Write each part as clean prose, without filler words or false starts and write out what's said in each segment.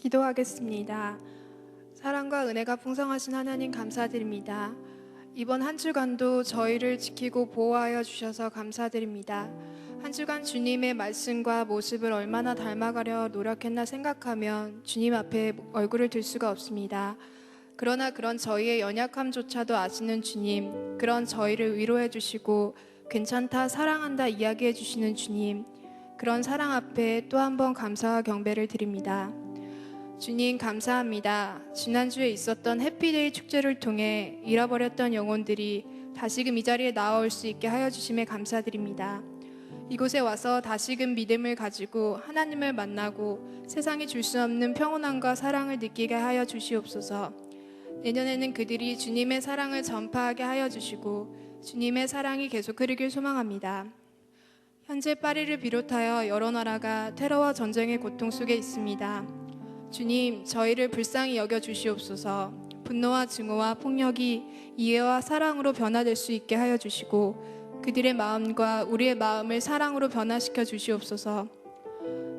기도하겠습니다. 사랑과 은혜가 풍성하신 하나님 감사드립니다. 이번 한 주간도 저희를 지키고 보호하여 주셔서 감사드립니다. 한 주간 주님의 말씀과 모습을 얼마나 닮아가려 노력했나 생각하면 주님 앞에 얼굴을 들 수가 없습니다. 그러나 그런 저희의 연약함조차도 아시는 주님, 그런 저희를 위로해 주시고 괜찮다, 사랑한다 이야기해 주시는 주님, 그런 사랑 앞에 또 한 번 감사와 경배를 드립니다. 주님 감사합니다. 지난주에 있었던 해피데이 축제를 통해 잃어버렸던 영혼들이 다시금 이 자리에 나올 수 있게 하여 주심에 감사드립니다. 이곳에 와서 다시금 믿음을 가지고 하나님을 만나고 세상이 줄 수 없는 평온함과 사랑을 느끼게 하여 주시옵소서. 내년에는 그들이 주님의 사랑을 전파하게 하여 주시고 주님의 사랑이 계속 흐르길 소망합니다. 현재 파리를 비롯하여 여러 나라가 테러와 전쟁의 고통 속에 있습니다. 주님, 저희를 불쌍히 여겨 주시옵소서. 분노와 증오와 폭력이 이해와 사랑으로 변화될 수 있게 하여 주시고 그들의 마음과 우리의 마음을 사랑으로 변화시켜 주시옵소서.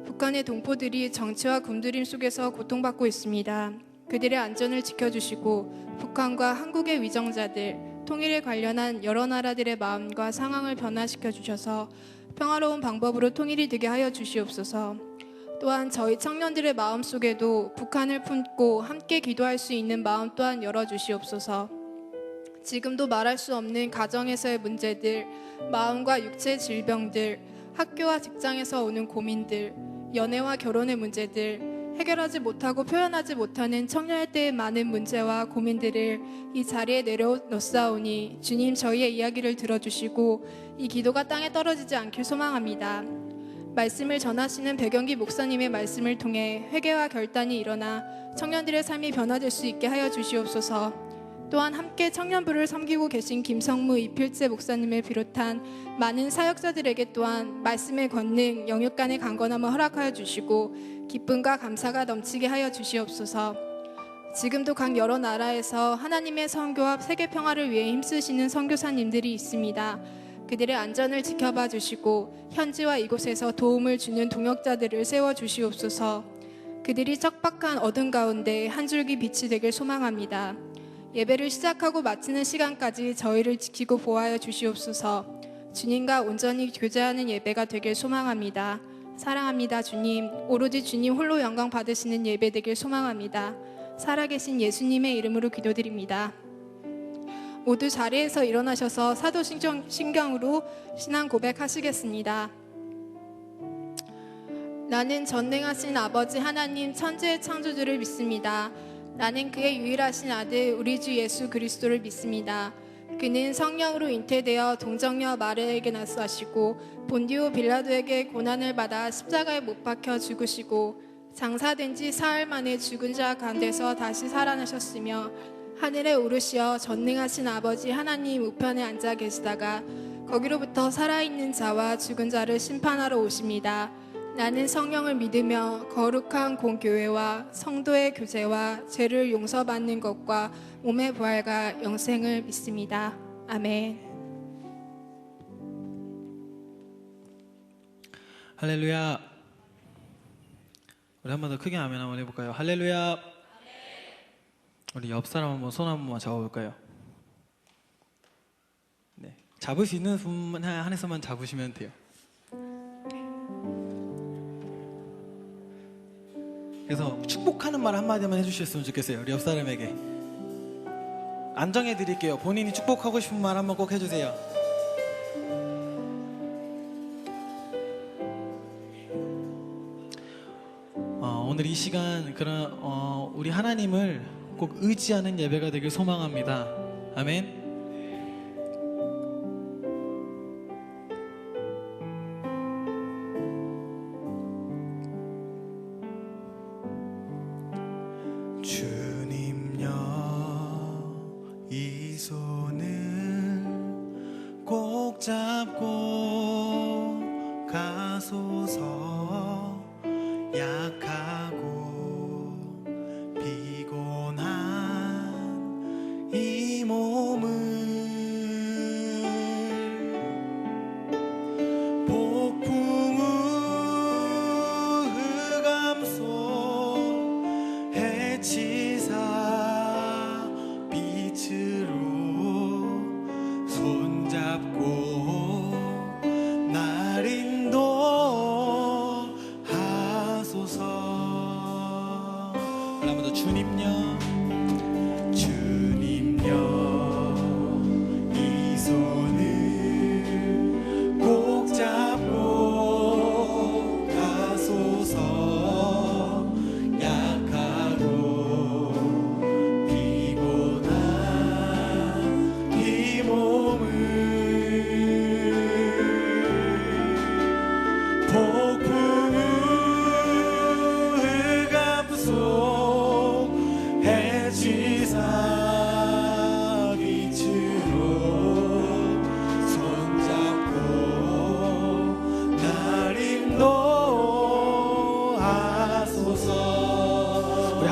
북한의 동포들이 정치와 굶주림 속에서 고통받고 있습니다. 그들의 안전을 지켜주시고 북한과 한국의 위정자들, 통일에 관련한 여러 나라들의 마음과 상황을 변화시켜 주셔서 평화로운 방법으로 통일이 되게 하여 주시옵소서. 또한 저희 청년들의 마음속에도 북한을 품고 함께 기도할 수 있는 마음 또한 열어주시옵소서. 지금도 말할 수 없는 가정에서의 문제들, 마음과 육체의 질병들, 학교와 직장에서 오는 고민들, 연애와 결혼의 문제들, 해결하지 못하고 표현하지 못하는 청년의 때의 많은 문제와 고민들을 이 자리에 내려놓사오니 주님 저희의 이야기를 들어주시고 이 기도가 땅에 떨어지지 않길 소망합니다. 말씀을 전하시는 백영기 목사님의 말씀을 통해 회개와 결단이 일어나 청년들의 삶이 변화될 수 있게 하여 주시옵소서. 또한 함께 청년부를 섬기고 계신 김성무 이필재 목사님을 비롯한 많은 사역자들에게 또한 말씀의 권능, 영육간의 강건함을 허락하여 주시고 기쁨과 감사가 넘치게 하여 주시옵소서. 지금도 각 여러 나라에서 하나님의 선교와 세계 평화를 위해 힘쓰시는 선교사님들이 있습니다. 그들의 안전을 지켜봐 주시고 현지와 이곳에서 도움을 주는 동역자들을 세워 주시옵소서. 그들이 척박한 어둠 가운데 한 줄기 빛이 되길 소망합니다. 예배를 시작하고 마치는 시간까지 저희를 지키고 보호하여 주시옵소서. 주님과 온전히 교제하는 예배가 되길 소망합니다. 사랑합니다 주님. 오로지 주님 홀로 영광 받으시는 예배 되길 소망합니다. 살아계신 예수님의 이름으로 기도드립니다. 모두 자리에서 일어나셔서 사도신경으로 신앙 고백하시겠습니다. 나는 전능하신 아버지 하나님 천지의 창조주를 믿습니다. 나는 그의 유일하신 아들 우리 주 예수 그리스도를 믿습니다. 그는 성령으로 잉태되어 동정녀 마리아에게 나사시고 본디오 빌라도에게 고난을 받아 십자가에 못 박혀 죽으시고 장사된 지 사흘 만에 죽은 자 가운데서 다시 살아나셨으며 하늘에 오르시어 전능하신 아버지 하나님 우편에 앉아 계시다가 거기로부터 살아있는 자와 죽은 자를 심판하러 오십니다. 나는 성령을 믿으며 거룩한 공교회와 성도의 교제와 죄를 용서받는 것과 몸의 부활과 영생을 믿습니다. 아멘. 할렐루야. 우리 한 번 더 크게 아멘 한번 해볼까요? 할렐루야. 우리 옆 사람 한번 손 한 번만 잡아볼까요? 네, 잡을 수 있는 분 한에서만 잡으시면 돼요. 그래서 축복하는 말 한마디만 해주셨으면 좋겠어요. 우리 옆 사람에게 안정해 드릴게요. 본인이 축복하고 싶은 말 한번 꼭 해주세요. 오늘 이 시간 우리 하나님을 꼭 의지하는 예배가 되길 소망합니다. 아멘. 주님여 이 손을 꼭 잡고 가소서. 약하고 피곤한 이 몸을 폭풍우 흑암 속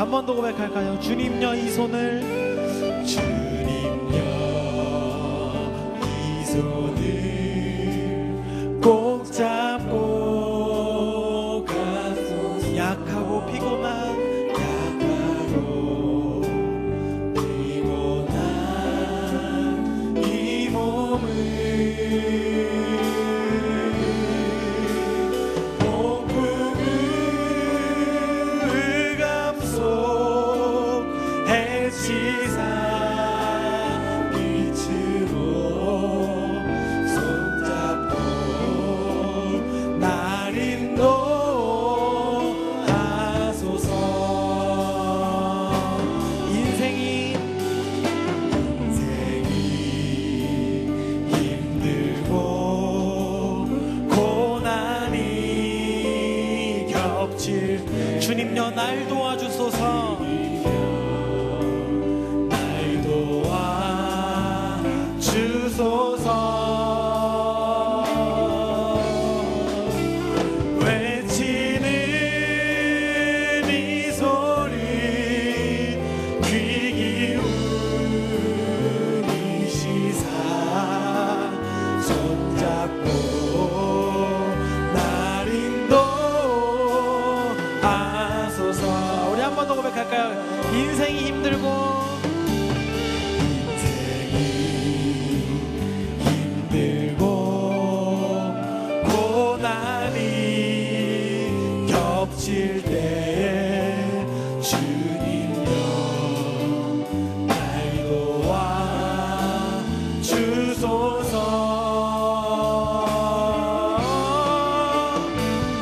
한 번 더 고백할까요? 주님여 이 손을, 주님여 이 손을 꼭 잡고 가소서. 약하고 피곤한 이 몸을 폭풍을 감속 해치사 빛으로 손잡고 날 인도하소서. 인생이 힘들고 고난이 겹칠 주님여 날 도와주소서. 날 도와 주소서. 외치는 이 소리 귀 기울이시사 손잡고 날 인도하소서. 우리 한 번 더 고백할까요? 인생이 힘들고 힘들고 고난이 겹칠 때에 주님여 날 도와 주소서.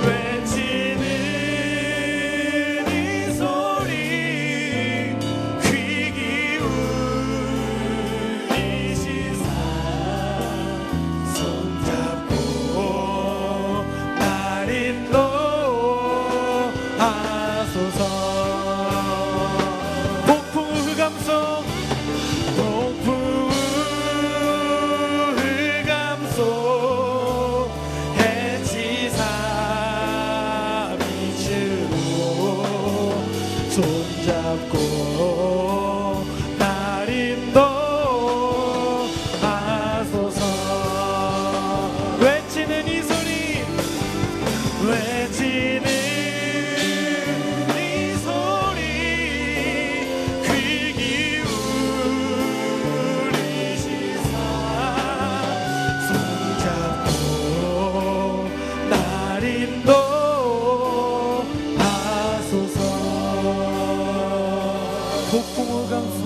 외치는 이 소리 귀 기울이시사 손잡고 날 인도하소서. 폭풍을 감속 폭풍을 감속 해치사 빛으로 손잡고 날 인도하소서. 외치는 이 소리 외치는 이 소리 귀 기울이시사 손잡고 날 인도하소서. 폭풍을 감싸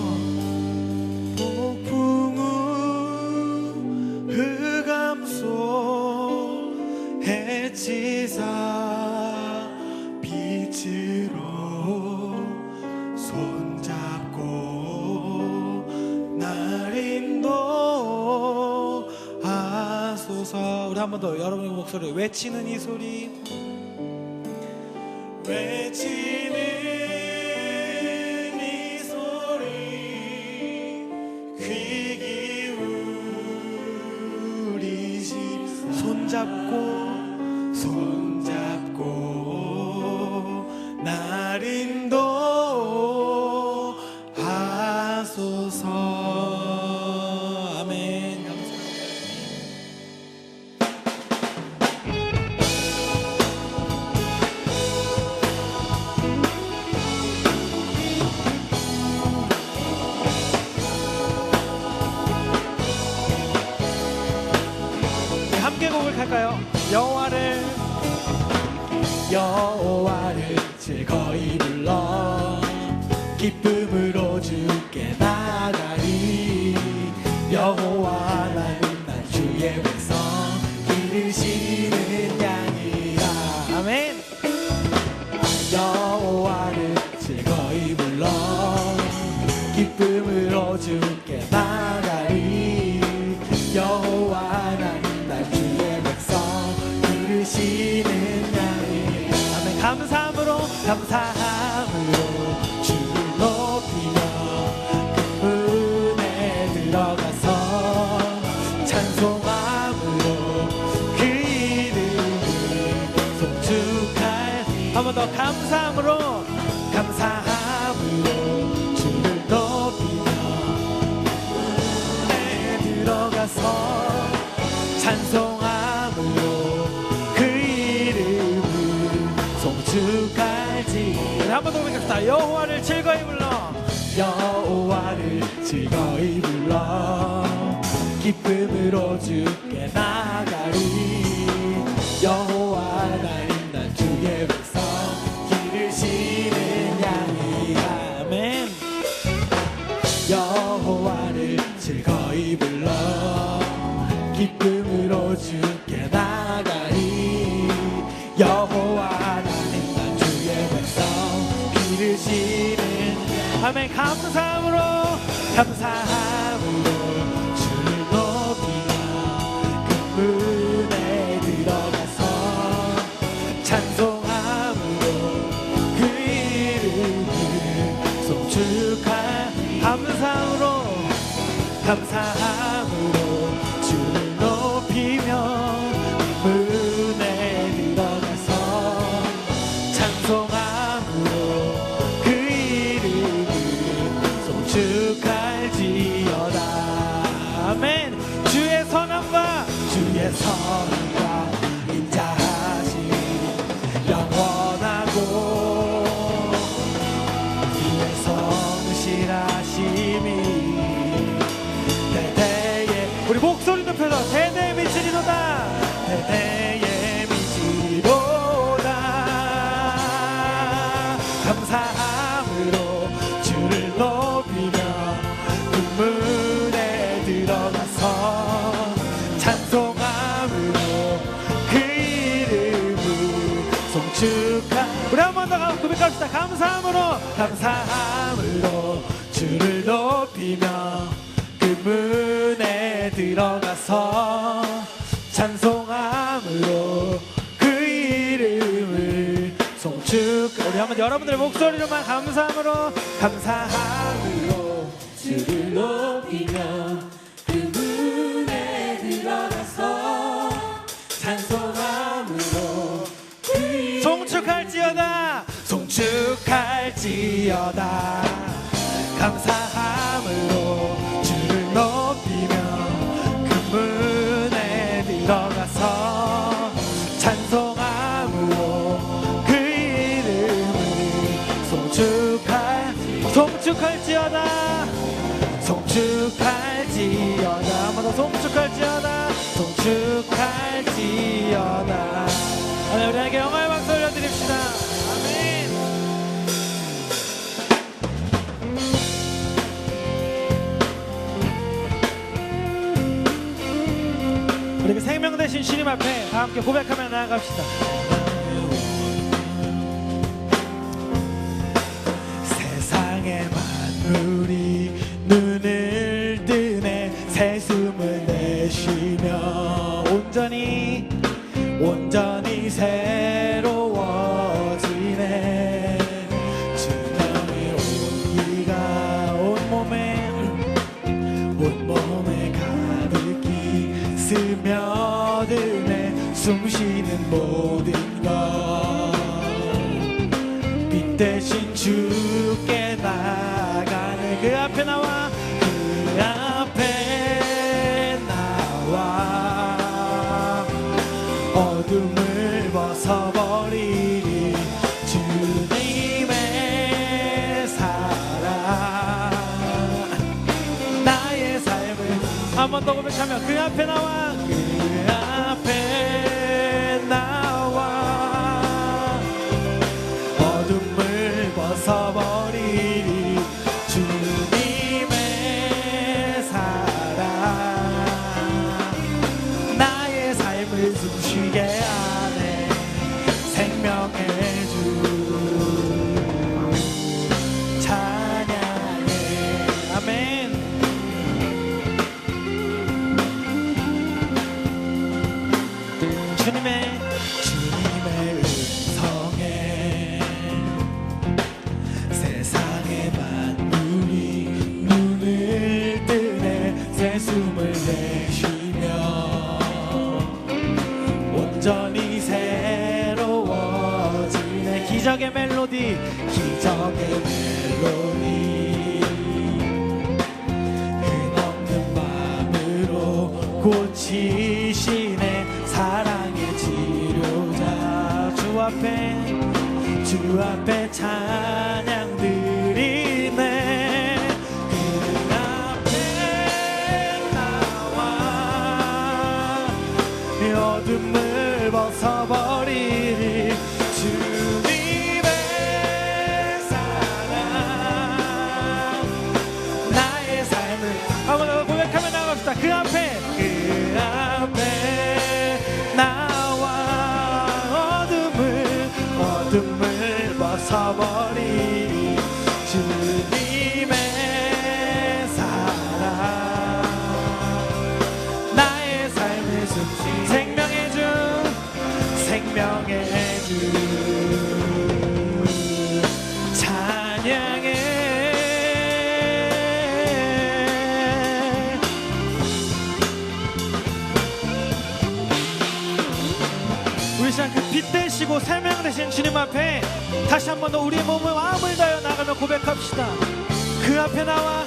폭풍우 흑암속 해치사 빛으로 손잡고 날 인도하소서. 우리 한 번 더 여러분의 목소리 외치는 이 소리 외치는 이 소리 귀 기울이시 손잡고 손잡고 날 인도하소서. 아멘. 감사합니다. 네, 함께 고백할까요? 여호와를 즐거이 불러 기쁨으로 주께 나가리. 여호와 나는 난 주의 백성 기르시는 양이라. 아멘. 여호와를 즐거이 불러 기쁨으로 주께 나가리. 여호와 나는 난 주의 백성 기르시는 양이라. 아멘. 감사함으로 주를 높이며 그 은혜 들어가서 찬송함으로 그 이름을 송축할. 한 번 더 감사함으로 감사함으로 찬송함으로 그 이름을 송축할지. 한 번 더 고백합시다. 여호와를 즐거이 불러 여호와를 즐거이 불러 기쁨으로 주께 나가리. 여호와 하나님 난 주의 백성 기르시는 양이. 아멘. 여호와를 즐거이 불러 기쁨으로 주께 나가리. 여호와 하나님 난 주의 백성 기르시는. 아멘. 감사함으로 주를 높이며 그 문에 들어가서 찬송함으로 그 이름을 송축할. 감사함으로 주를 높이며 그 문에 들어가서 찬송함으로 그 이름을 송축할지어다. 아멘. 주의 선함과 인자하심 영원하고 주의 성실하심이 대대에. 우리 목소리 높여서 대대에 미치리로다. 대대에 미치리로다. 감사함으로 주를 높이며 그 문에 들어가서 찬송함으로 그 이름을 송축할. 우리 한 번 더 고백합시다. 감사함으로 주를 높이며 그 문에 들어가서 찬송함으로 그 이름을 송축. 우리 한번 여러분들의 목소리로만 감사함으로 주를 높이며 그 문에 들어가서 찬송함으로 송축할지어다. 감사함으로 주를 높이며 그 문에 들어가서 찬송함으로 그 이름을 송축할지어다. 송축할지어다. 한번 더 송축할지어다. 아멘. 우리에게 영광의 박수 올려드립시다. 아멘. 우리 그 생명 되신 주님 앞에 다 함께 고백하며 나아갑시다. 세상의 만물이 눈을 뜨네. 새 숨을 내쉬며 온전히 새로워지네. 주님의 온기가 온몸에 가득히 스며드네. 숨쉬는 모든 것 빛 대신 주께 나가네. 그 앞에 나와 어둠을 벗어버리리. 주님의 사랑 나의 삶을. 한 번 더 고백하며 그 앞에 나와 어둠을 벗어버리리. 주님의 사랑 나의 삶을 숨쉬게 하네. 생명의 주 찬양해. 아멘. 주님의 음성에 세상의 만물이 눈을 뜨네. 새 숨을 내쉬며 온전히 새로워지네. 기적의 멜로디 힘없는 마음으로 고치시네. 앞에 찬양 드리네. 그 앞에 나와 어둠을 벗어버리리. 주님의 사랑 나의 삶을 한번 더 고백하며 나갑시다. 그 앞에 나와 어둠을 벗어버리리. 주님의 사랑 나의 삶을 숨쉬 생명의 주 찬양해. 우리 시간 그 빛 되시고 생명 되신 주님 앞에 다시 한 번 더 우리의 몸을 마음을 다하여 나가며 고백합시다. 그 앞에 나와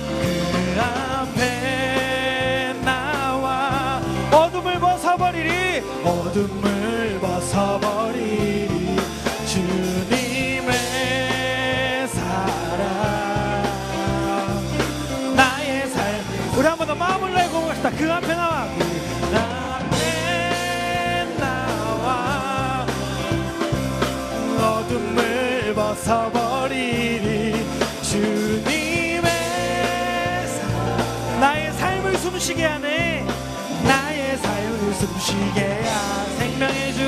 어둠을 벗어버리리. 주님의 사랑 나의 삶. 우리 한 번 더 마음을 다해 고백합시다. 그 앞에 나와 어둠을 벗어버리리. 주님의 사랑 나의 삶을 숨쉬게 하네. 나의 삶을 숨쉬게 하 생명의 주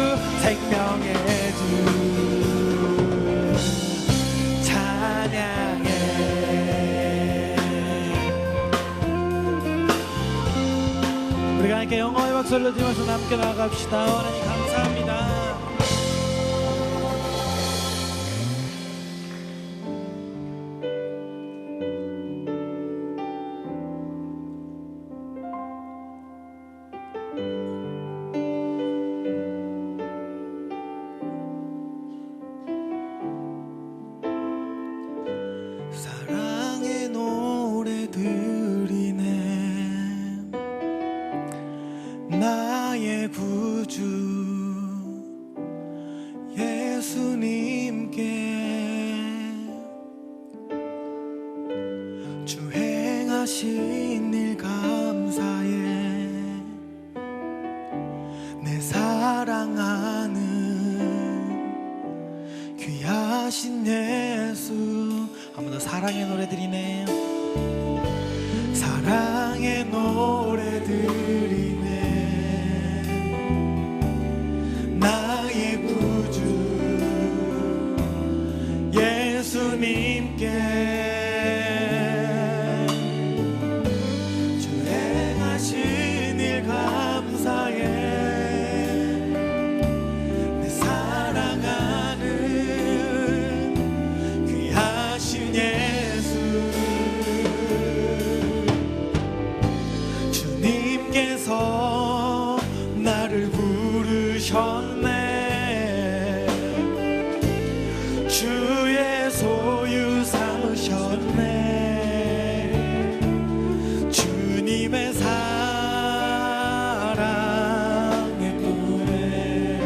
찬양해. 우리가 함께 영광의 박수를 들으면서 함께 나아갑시다. 하나님 감사합니다. 사랑의 노래 드리네. 나의 구주 예수님께 주 행하신 일 감사해. 내 사랑하는 귀하신 예수. 한 번 더 사랑의 노래 드리네. 사랑의 노래 드리네. 나의 구주 예수님께 주 행하신 일 감사해. 내 사랑하는 귀하신 예수. 주님께서 나를 부르셨네. 주의 소유 삼으셨네. 주님의 사랑의 품에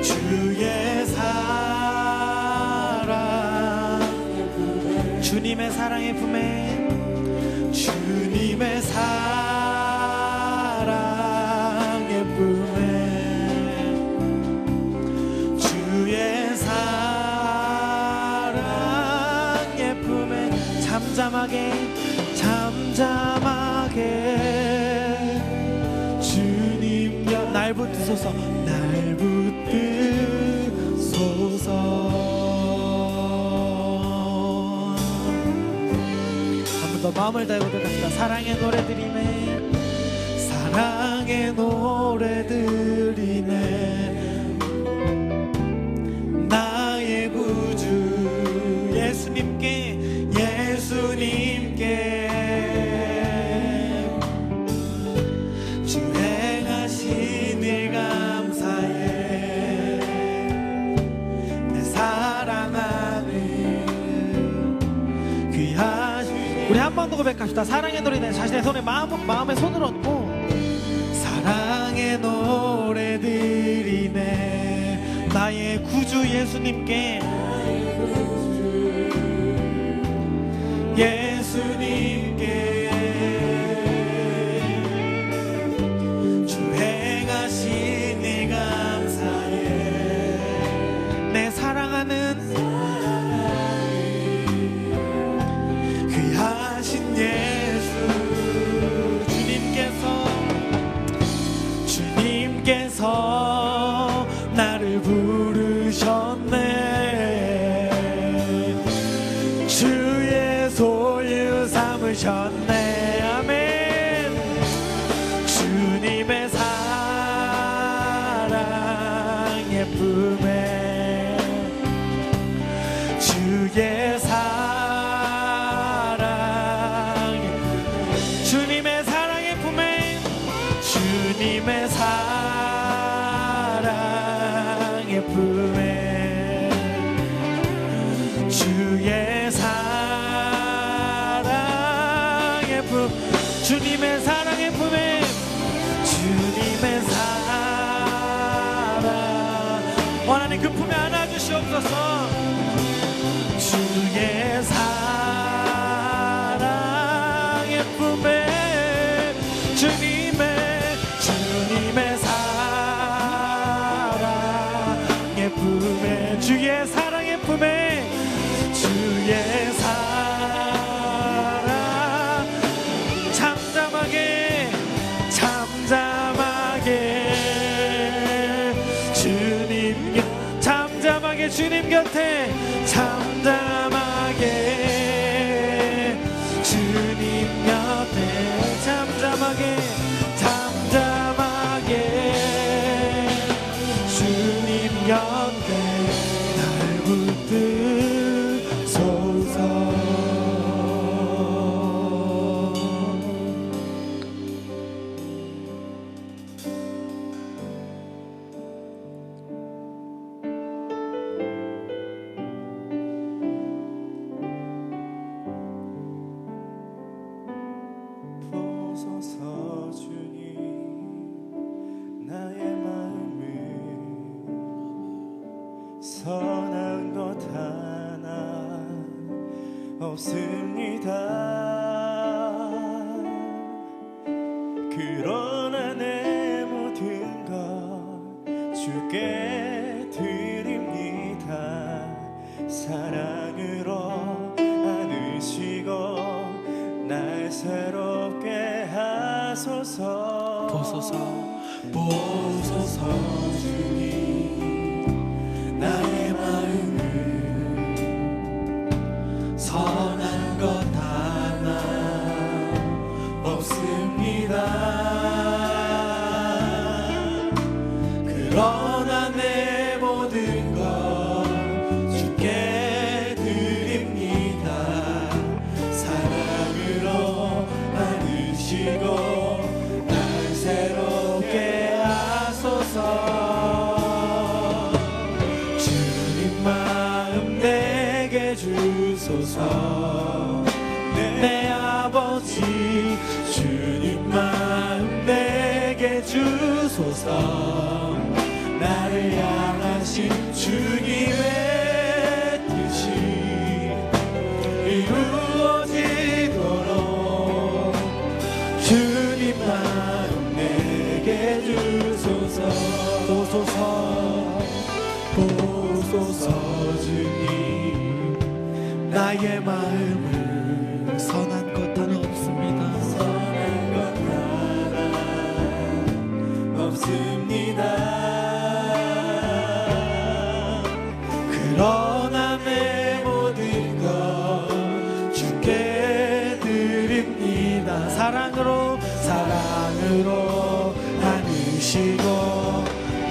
주의 사랑의 품에 주님의 사랑의 품에 주님의 사랑의 품에 주의 사랑의 품에 잠잠하게 주님 여 날 붙드소서. 날 붙드소서. 한 번 더 마음을 다해 고백합시다. 사랑의 노래 드리네. 사랑의 노래 드리네. 나의 구주 예수님께 주 행하신 일 감사해. 내 사랑하는 귀하신. 우리 한 번 더 고백합시다. 사랑의 노래는 자신의 손에 마음의 손을 얹고 사랑의 노래 드리네. 나의 구주 예수님께 예수님께 주 행하신 일 감사해 내 사랑하는 귀하신 예수 주님께서 나를 부르셨네 주의 소유 삼으셨네 아멘 주님의 사랑 예쁨에 주의 사랑 주님의 사랑의 품에 주님의 사랑의 품에 주의 사랑의 품 주님의 사랑의 품에 주님의 사랑 하나님 그 품에 안아주시옵소서 주의 사랑의 품에 주님의 사랑의 품에 주의 사랑의 품에 주의 사랑 잠잠하게 주님 곁에 잠잠하게 주님 곁에 잠잠하게 주님 곁에 날 붙들소서 보소서 주님 나의 마음을 선한 것 하나 없습니다 그러나 내 모든 것 주께 드립니다 사랑으로 안으시고 날 새롭게 하소서 보소서 주님 나의 마음을 선한 것 하나 없습니다 그러나 내 모든 것 주께 드립니다 사랑으로 안으시고 날 새롭게 하소서 주님 마음 내게 주소서 내 아버지 주님 마음 내게 주소서 나를 향하신 주님의 뜻이 이루어지도록 주님 마음 내게 주소서 보소서 주님 나의 마음을 선한 것 하나 없습니다 선한 것 하나 없습니다 그러나 내 모든 것 주께 드립니다 사랑으로 안으시고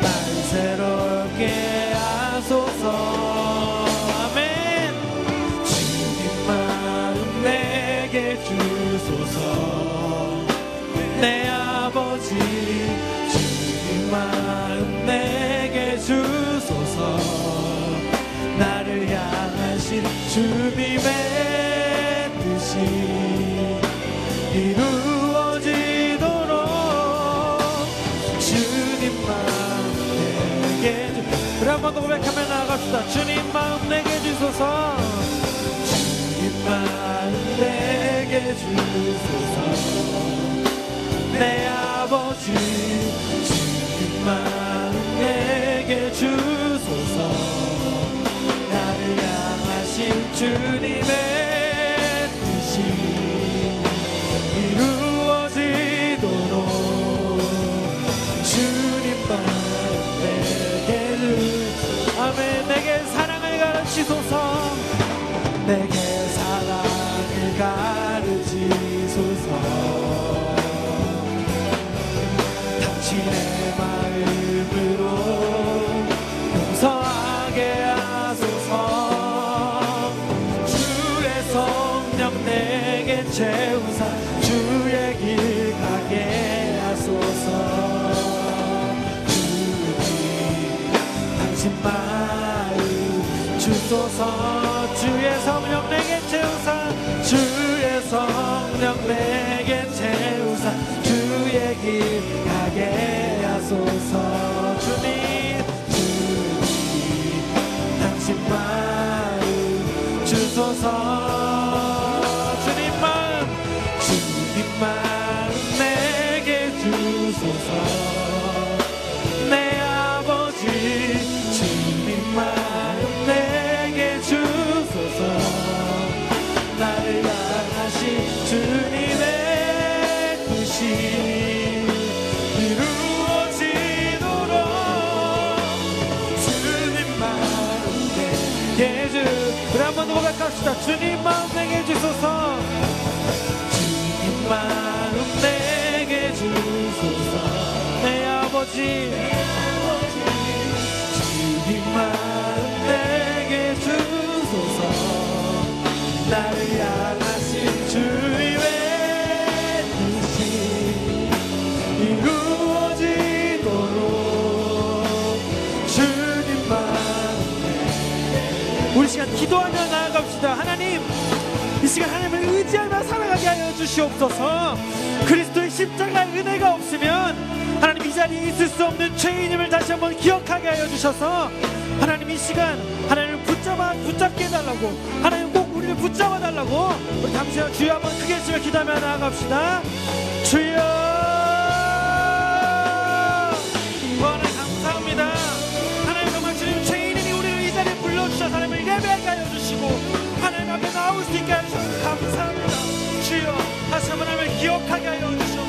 날 새롭게 하소서 아멘 주님 마음 내게 주소서 내 아버지 주님 마음 내게 주소서 나를 향하신 주님의 뜻이 이루어지도록 주님 마음 내게 한 번 더 고백하며 나아갑시다. 주님 마음 내게 주소서. 주님 마음 내게 주소서. 내 아버지 주님 마음 내게 주소서. 나를 향하신 주님의 뜻이 이루어지도록 주님 마음 내게 주소서. 아멘. 내게 사랑을 가르치소서. 내게 사랑을 가르치소서. 당신의 마음으로 용서하게 하소서. 주의 성령 내게 채우사 주의 길 가게 하소서. 주님 당신 마음 주소서. 주의 성령 내게 채우사 주의 성령 내게 채우사 주의 길 가게 하소서. 주님 당신 마음 주소서. 주님 마음 내게 주소서. 내 아버지 주님 마음 내게 주소서. 나를 향하신 주님의 뜻이 이루어지도록 주님 마음 내게 우리 한 번 더 고백합시다. 주님 마음 내게 주소서. 주님 마음 내게 주소서. 내 아버지 주님 마음 내게 주소서. 나를 향하신 주님의 뜻이 이루어지도록 주님 마음. 우리 시간 기도하며 나아갑시다. 하나님 이 시간 하나님을 의지하며 살아가게 하여 주시옵소서. 그리스도의 십자가의 은혜가 없으면 하나님 이 자리에 있을 수 없는 죄인임을 다시 한번 기억하게 하여 주셔서 하나님 이 시간 하나님을 붙잡게 해달라고, 하나님 꼭 우리를 붙잡아 달라고 우리 잠시만 주여 한번 크게 외치며 기도하며 나아갑시다. 주여 하나님 감사합니다. 하나님 정말 주님 죄인이니 우리를 이 자리에 불러주셔서 하나님을 예배하게 하여 주시고 하나님 앞에 나올 수 있게 하여 주셔서 감사합니다. 주여 다시 한번 하나님을 기억하게 하여 주시옵소서.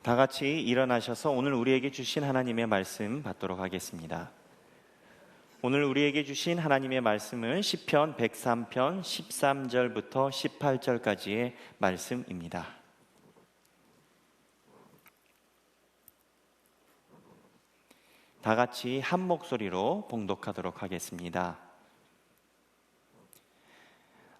다 같이 일어나셔서 오늘 우리에게 주신 하나님의 말씀 받도록 하겠습니다. 오늘 우리에게 주신 하나님의 말씀은 시편 103편 13절부터 18절까지의 말씀입니다. 다 같이 한 목소리로 봉독하도록 하겠습니다.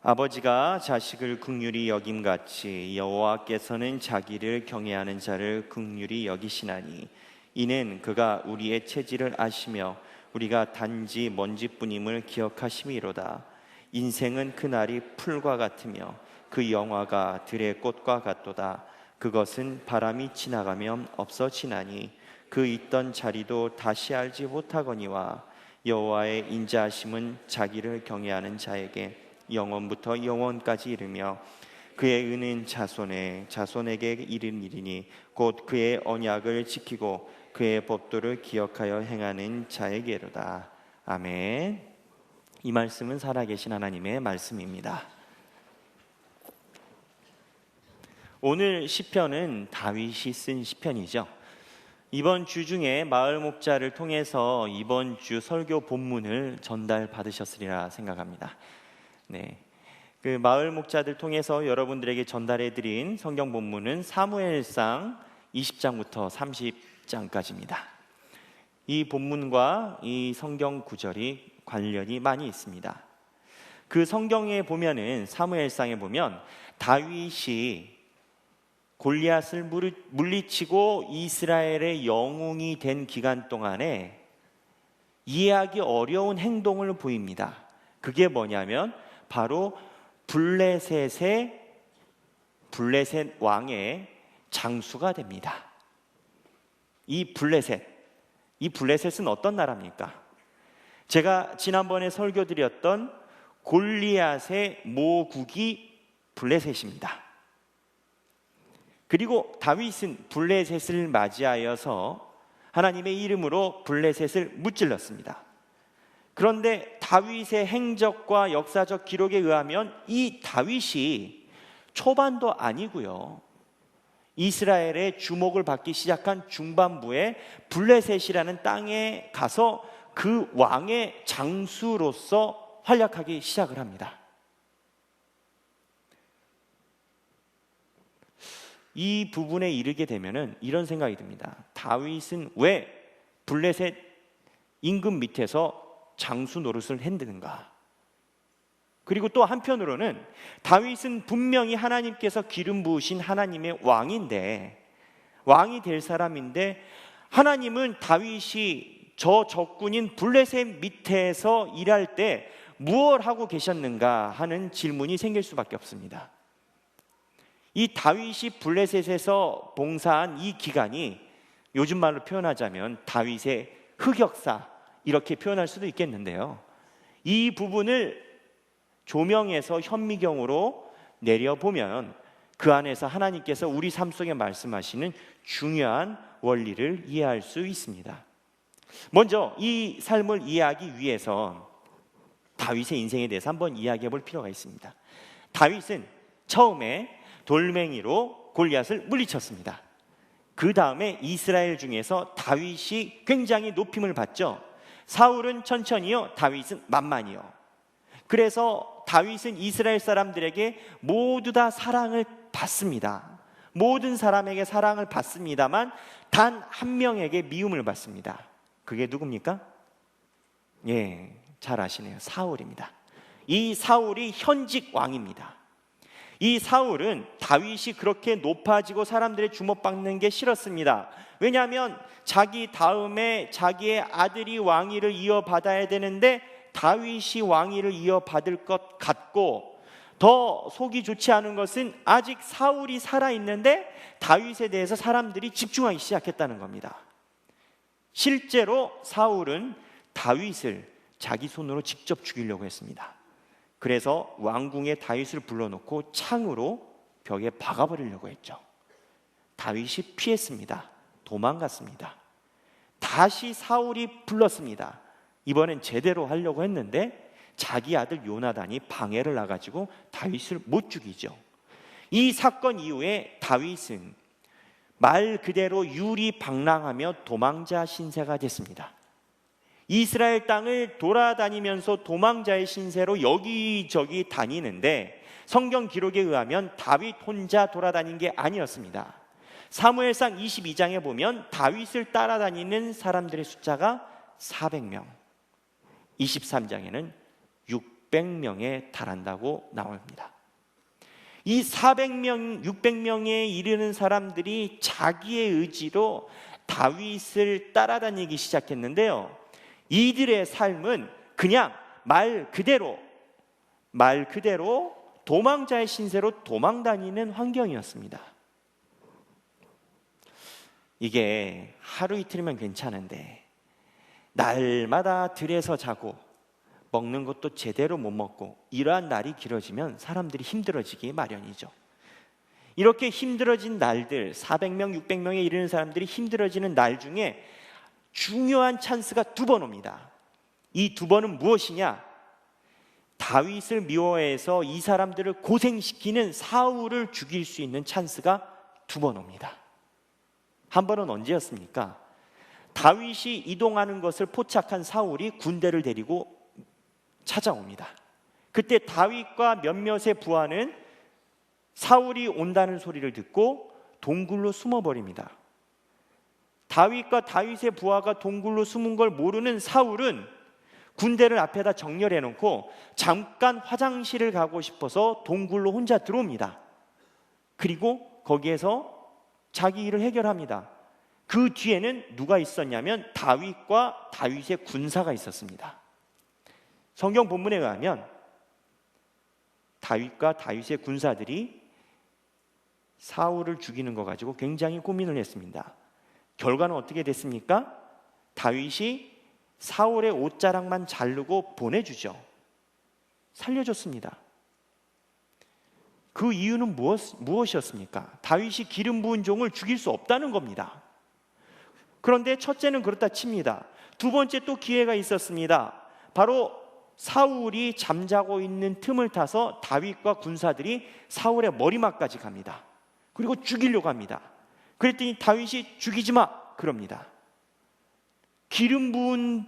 아버지가 자식을 긍휼히 여김같이 여호와께서는 자기를 경외하는 자를 긍휼히 여기시나니 이는 그가 우리의 체질을 아시며 우리가 단지 먼지뿐임을 기억하심이로다. 인생은 그날이 풀과 같으며 그 영화가 들의 꽃과 같도다. 그것은 바람이 지나가면 없어지나니 그 있던 자리도 다시 알지 못하거니와 여호와의 인자하심은 자기를 경외하는 자에게 영원부터 영원까지 이르며 그의 은은 자손에게 이르니니 곧 그의 언약을 지키고 그의 법도를 기억하여 행하는 자에게로다. 아멘. 이 말씀은 살아계신 하나님의 말씀입니다. 오늘 시편은 다윗이 쓴 시편이죠. 이번 주 중에 마을 목자를 통해서 이번 주 설교 본문을 전달받으셨으리라 생각합니다. 네, 그 마을 목자들 통해서 여러분들에게 전달해드린 성경 본문은 사무엘상 20장부터 30장까지입니다. 이 본문과 이 성경 구절이 관련이 많이 있습니다. 그 성경에 보면은 사무엘상에 보면 다윗이 골리앗을 물리치고 이스라엘의 영웅이 된 기간 동안에 이해하기 어려운 행동을 보입니다. 그게 뭐냐면 바로 블레셋 왕의 장수가 됩니다. 이 블레셋은 어떤 나라입니까? 제가 지난번에 설교드렸던 골리앗의 모국이 블레셋입니다. 그리고 다윗은 블레셋을 맞이하여서 하나님의 이름으로 블레셋을 무찔렀습니다. 그런데 다윗의 행적과 역사적 기록에 의하면 이 다윗이 초반도 아니고요, 이스라엘의 주목을 받기 시작한 중반부에 블레셋이라는 땅에 가서 그 왕의 장수로서 활약하기 시작을 합니다. 이 부분에 이르게 되면은 이런 생각이 듭니다. 다윗은 왜 블레셋 임금 밑에서 장수 노릇을 했는가? 그리고 또 한편으로는 다윗은 분명히 하나님께서 기름 부으신 하나님의 왕인데, 왕이 될 사람인데, 하나님은 다윗이 저 적군인 블레셋 밑에서 일할 때 무엇을 하고 계셨는가 하는 질문이 생길 수밖에 없습니다. 이 다윗이 블레셋에서 봉사한 이 기간이 요즘 말로 표현하자면 다윗의 흑역사, 이렇게 표현할 수도 있겠는데요, 이 부분을 조명해서 현미경으로 내려보면 그 안에서 하나님께서 우리 삶 속에 말씀하시는 중요한 원리를 이해할 수 있습니다. 먼저 이 삶을 이해하기 위해서 다윗의 인생에 대해서 한번 이야기해 볼 필요가 있습니다. 다윗은 처음에 돌멩이로 골리앗을 물리쳤습니다. 그 다음에 이스라엘 중에서 다윗이 굉장히 높임을 받죠. 사울은 천천히요, 다윗은 만만히요. 그래서 다윗은 이스라엘 사람들에게 모두 다 사랑을 받습니다. 모든 사람에게 사랑을 받습니다만 단 한 명에게 미움을 받습니다. 그게 누굽니까? 예, 잘 아시네요. 사울입니다. 이 사울이 현직 왕입니다. 이 사울은 다윗이 그렇게 높아지고 사람들의 주목받는 게 싫었습니다. 왜냐하면 자기 다음에 자기의 아들이 왕위를 이어받아야 되는데 다윗이 왕위를 이어받을 것 같고, 더 속이 좋지 않은 것은 아직 사울이 살아있는데 다윗에 대해서 사람들이 집중하기 시작했다는 겁니다. 실제로 사울은 다윗을 자기 손으로 직접 죽이려고 했습니다. 그래서 왕궁에 다윗을 불러놓고 창으로 벽에 박아버리려고 했죠. 다윗이 피했습니다. 도망갔습니다. 다시 사울이 불렀습니다. 이번엔 제대로 하려고 했는데 자기 아들 요나단이 방해를 놔가지고 다윗을 못 죽이죠. 이 사건 이후에 다윗은 말 그대로 유리방랑하며 도망자 신세가 됐습니다. 이스라엘 땅을 돌아다니면서 도망자의 신세로 여기저기 다니는데 성경 기록에 의하면 다윗 혼자 돌아다닌 게 아니었습니다. 사무엘상 22장에 보면 다윗을 따라다니는 사람들의 숫자가 400명, 23장에는 600명에 달한다고 나옵니다. 이 400명, 600명에 이르는 사람들이 자기의 의지로 다윗을 따라다니기 시작했는데요. 이들의 삶은 그냥 말 그대로 도망자의 신세로 도망다니는 환경이었습니다. 이게 하루 이틀이면 괜찮은데 날마다 들에서 자고 먹는 것도 제대로 못 먹고 이러한 날이 길어지면 사람들이 힘들어지기 마련이죠. 이렇게 힘들어진 날들, 400명, 600명에 이르는 사람들이 힘들어지는 날 중에 중요한 찬스가 두 번 옵니다. 이 두 번은 무엇이냐? 다윗을 미워해서 이 사람들을 고생시키는 사울을 죽일 수 있는 찬스가 두 번 옵니다. 한 번은 언제였습니까? 다윗이 이동하는 것을 포착한 사울이 군대를 데리고 찾아옵니다. 그때 다윗과 몇몇의 부하는 사울이 온다는 소리를 듣고 동굴로 숨어버립니다. 다윗과 다윗의 부하가 동굴로 숨은 걸 모르는 사울은 군대를 앞에다 정렬해 놓고 잠깐 화장실을 가고 싶어서 동굴로 혼자 들어옵니다. 그리고 거기에서 자기 일을 해결합니다. 그 뒤에는 누가 있었냐면 다윗과 다윗의 군사가 있었습니다. 성경 본문에 의하면 다윗과 다윗의 군사들이 사울을 죽이는 거 가지고 굉장히 고민을 했습니다. 결과는 어떻게 됐습니까? 다윗이 사울의 옷자락만 자르고 보내주죠. 살려줬습니다. 그 이유는 무엇이었습니까? 다윗이 기름 부은 종을 죽일 수 없다는 겁니다. 그런데 첫째는 그렇다 칩니다. 두 번째 또 기회가 있었습니다. 바로 사울이 잠자고 있는 틈을 타서 다윗과 군사들이 사울의 머리맡까지 갑니다. 그리고 죽이려고 합니다. 그랬더니 다윗이 죽이지 마 그럽니다. 기름 부은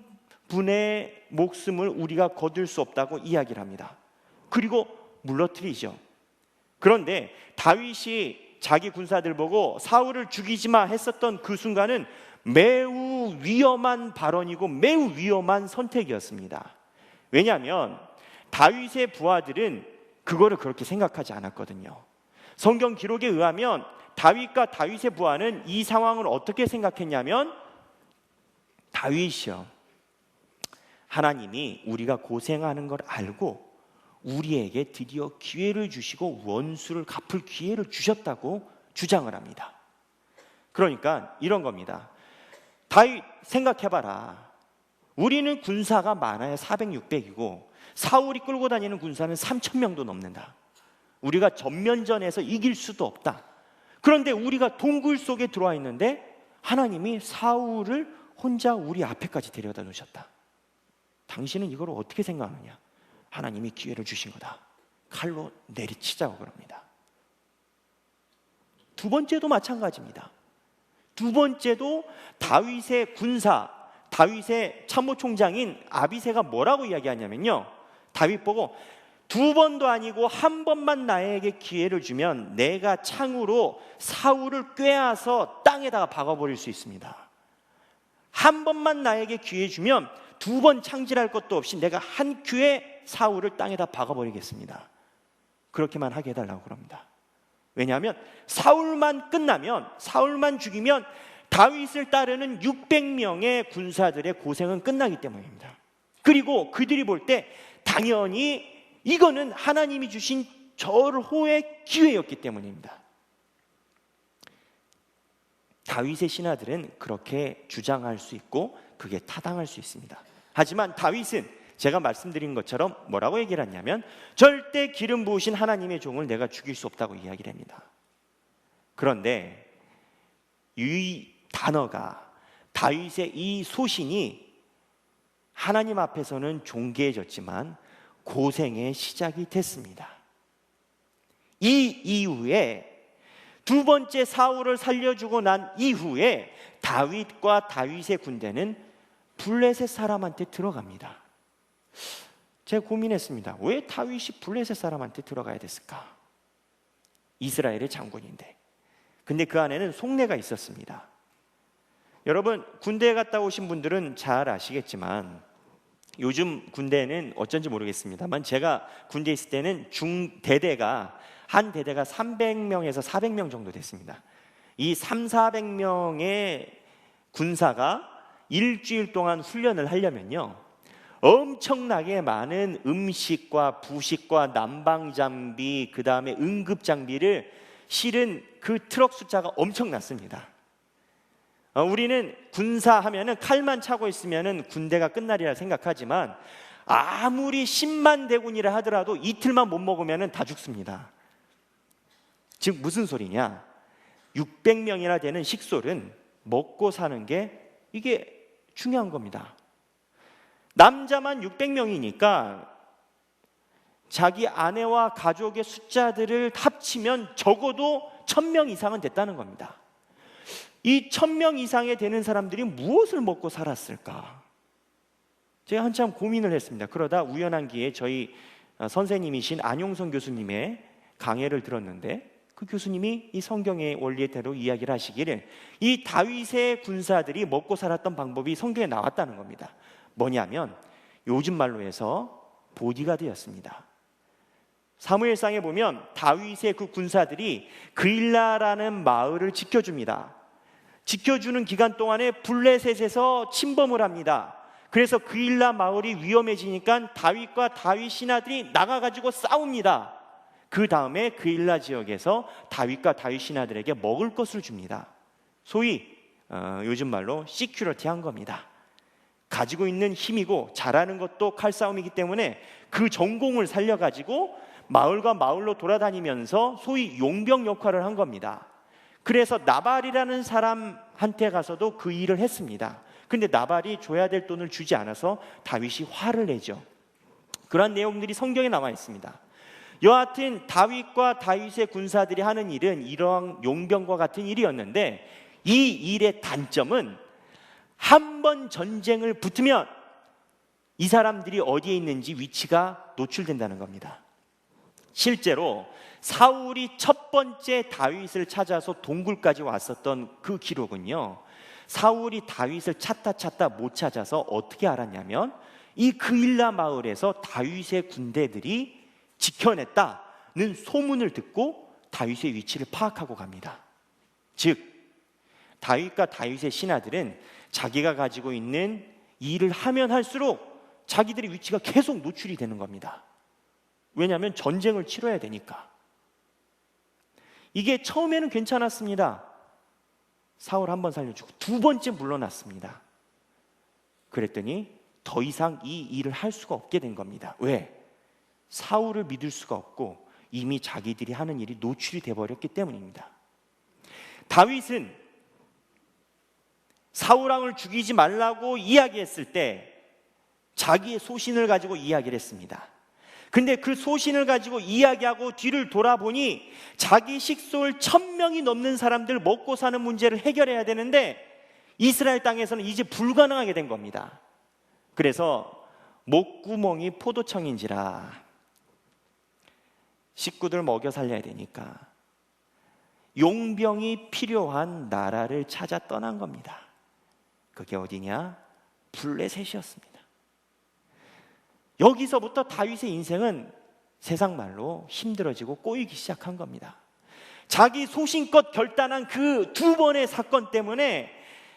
분의 목숨을 우리가 거둘 수 없다고 이야기를 합니다. 그리고 물러뜨리죠. 그런데 다윗이 자기 군사들 보고 사울을 죽이지 마 했었던 그 순간은 매우 위험한 발언이고 매우 위험한 선택이었습니다. 왜냐하면 다윗의 부하들은 그거를 그렇게 생각하지 않았거든요. 성경 기록에 의하면 다윗과 다윗의 부하는 이 상황을 어떻게 생각했냐면 다윗이요, 하나님이 우리가 고생하는 걸 알고 우리에게 드디어 기회를 주시고 원수를 갚을 기회를 주셨다고 주장을 합니다. 그러니까 이런 겁니다. 다윗 생각해봐라. 우리는 군사가 많아야 400, 600이고 사울이 끌고 다니는 군사는 3,000명도 넘는다. 우리가 전면전에서 이길 수도 없다. 그런데 우리가 동굴 속에 들어와 있는데 하나님이 사울을 혼자 우리 앞에까지 데려다 놓으셨다. 당신은 이걸 어떻게 생각하느냐? 하나님이 기회를 주신 거다. 칼로 내리치자고 그럽니다. 두 번째도 마찬가지입니다. 두 번째도 다윗의 군사, 다윗의 참모총장인 아비새가 뭐라고 이야기하냐면요, 다윗 보고 두 번도 아니고 한 번만 나에게 기회를 주면 내가 창으로 사울을 꿰어서 땅에다가 박아버릴 수 있습니다. 한 번만 나에게 기회 주면 두 번 창질할 것도 없이 내가 한 큐에 사울을 땅에다 박아버리겠습니다. 그렇게만 하게 해달라고 그럽니다. 왜냐하면 사울만 끝나면, 사울만 죽이면 다윗을 따르는 600명의 군사들의 고생은 끝나기 때문입니다. 그리고 그들이 볼 때 당연히 이거는 하나님이 주신 절호의 기회였기 때문입니다. 다윗의 신하들은 그렇게 주장할 수 있고 그게 타당할 수 있습니다. 하지만 다윗은 제가 말씀드린 것처럼 뭐라고 얘기를 했냐면 절대 기름 부으신 하나님의 종을 내가 죽일 수 없다고 이야기를 합니다. 그런데 이 단어가, 다윗의 이 소신이 하나님 앞에서는 존귀해졌지만 고생의 시작이 됐습니다. 이 이후에 두 번째 사울을 살려주고 난 이후에 다윗과 다윗의 군대는 블레셋 사람한테 들어갑니다. 제가 고민했습니다. 왜 다윗이 블레셋 사람한테 들어가야 됐을까? 이스라엘의 장군인데. 근데 그 안에는 속내가 있었습니다. 여러분, 군대에 갔다 오신 분들은 잘 아시겠지만 요즘 군대는 어쩐지 모르겠습니다만 제가 군대에 있을 때는 한 대대가 300명에서 400명 정도 됐습니다. 이 400명의 군사가 일주일 동안 훈련을 하려면요, 엄청나게 많은 음식과 부식과 난방장비, 그 다음에 응급장비를 실은 그 트럭 숫자가 엄청났습니다. 우리는 군사하면은 칼만 차고 있으면은 군대가 끝날이라 생각하지만 아무리 10만 대군이라 하더라도 이틀만 못 먹으면은 다 죽습니다. 즉 무슨 소리냐? 600명이나 되는 식솔은 먹고 사는 게 이게 중요한 겁니다. 남자만 600명이니까 자기 아내와 가족의 숫자들을 합치면 적어도 1000명 이상은 됐다는 겁니다. 이 1000명 이상이 되는 사람들이 무엇을 먹고 살았을까? 제가 한참 고민을 했습니다. 그러다 우연한 기회에 저희 선생님이신 안용선 교수님의 강해를 들었는데 그 교수님이 이 성경의 원리대로 이야기를 하시기를 이 다윗의 군사들이 먹고 살았던 방법이 성경에 나왔다는 겁니다. 뭐냐면 요즘 말로 해서 보디가드였습니다. 사무엘상에 보면 다윗의 그 군사들이 그일라라는 마을을 지켜줍니다. 지켜주는 기간 동안에 블레셋에서 침범을 합니다. 그래서 그일라 마을이 위험해지니까 다윗과 다윗 신하들이 나가가지고 싸웁니다. 그 다음에 그일라 지역에서 다윗과 다윗 신하들에게 먹을 것을 줍니다. 소위 요즘 말로 시큐리티한 겁니다. 가지고 있는 힘이고 잘하는 것도 칼싸움이기 때문에 그 전공을 살려가지고 마을과 마을로 돌아다니면서 소위 용병 역할을 한 겁니다. 그래서 나발이라는 사람한테 가서도 그 일을 했습니다. 근데 나발이 줘야 될 돈을 주지 않아서 다윗이 화를 내죠. 그런 내용들이 성경에 나와 있습니다. 여하튼 다윗과 다윗의 군사들이 하는 일은 이러한 용병과 같은 일이었는데 이 일의 단점은 한 번 전쟁을 붙으면 이 사람들이 어디에 있는지 위치가 노출된다는 겁니다. 실제로 사울이 첫 번째 다윗을 찾아서 동굴까지 왔었던 그 기록은요, 사울이 다윗을 찾다 못 찾아서 어떻게 알았냐면 이 그일라 마을에서 다윗의 군대들이 지켜냈다는 소문을 듣고 다윗의 위치를 파악하고 갑니다. 즉 다윗과 다윗의 신하들은 자기가 가지고 있는 일을 하면 할수록 자기들의 위치가 계속 노출이 되는 겁니다. 왜냐하면 전쟁을 치러야 되니까. 이게 처음에는 괜찮았습니다. 사울 한 번 살려주고 두 번째 물러났습니다. 그랬더니 더 이상 이 일을 할 수가 없게 된 겁니다. 왜? 사울을 믿을 수가 없고 이미 자기들이 하는 일이 노출이 돼버렸기 때문입니다. 다윗은 사울왕을 죽이지 말라고 이야기했을 때 자기의 소신을 가지고 이야기를 했습니다. 근데 그 소신을 가지고 이야기하고 뒤를 돌아보니 자기 식솔 1000명이 넘는 사람들 먹고 사는 문제를 해결해야 되는데 이스라엘 땅에서는 이제 불가능하게 된 겁니다. 그래서 목구멍이 포도청인지라 식구들 먹여 살려야 되니까 용병이 필요한 나라를 찾아 떠난 겁니다. 그게 어디냐? 블레셋이었습니다. 여기서부터 다윗의 인생은 세상 말로 힘들어지고 꼬이기 시작한 겁니다. 자기 소신껏 결단한 그 두 번의 사건 때문에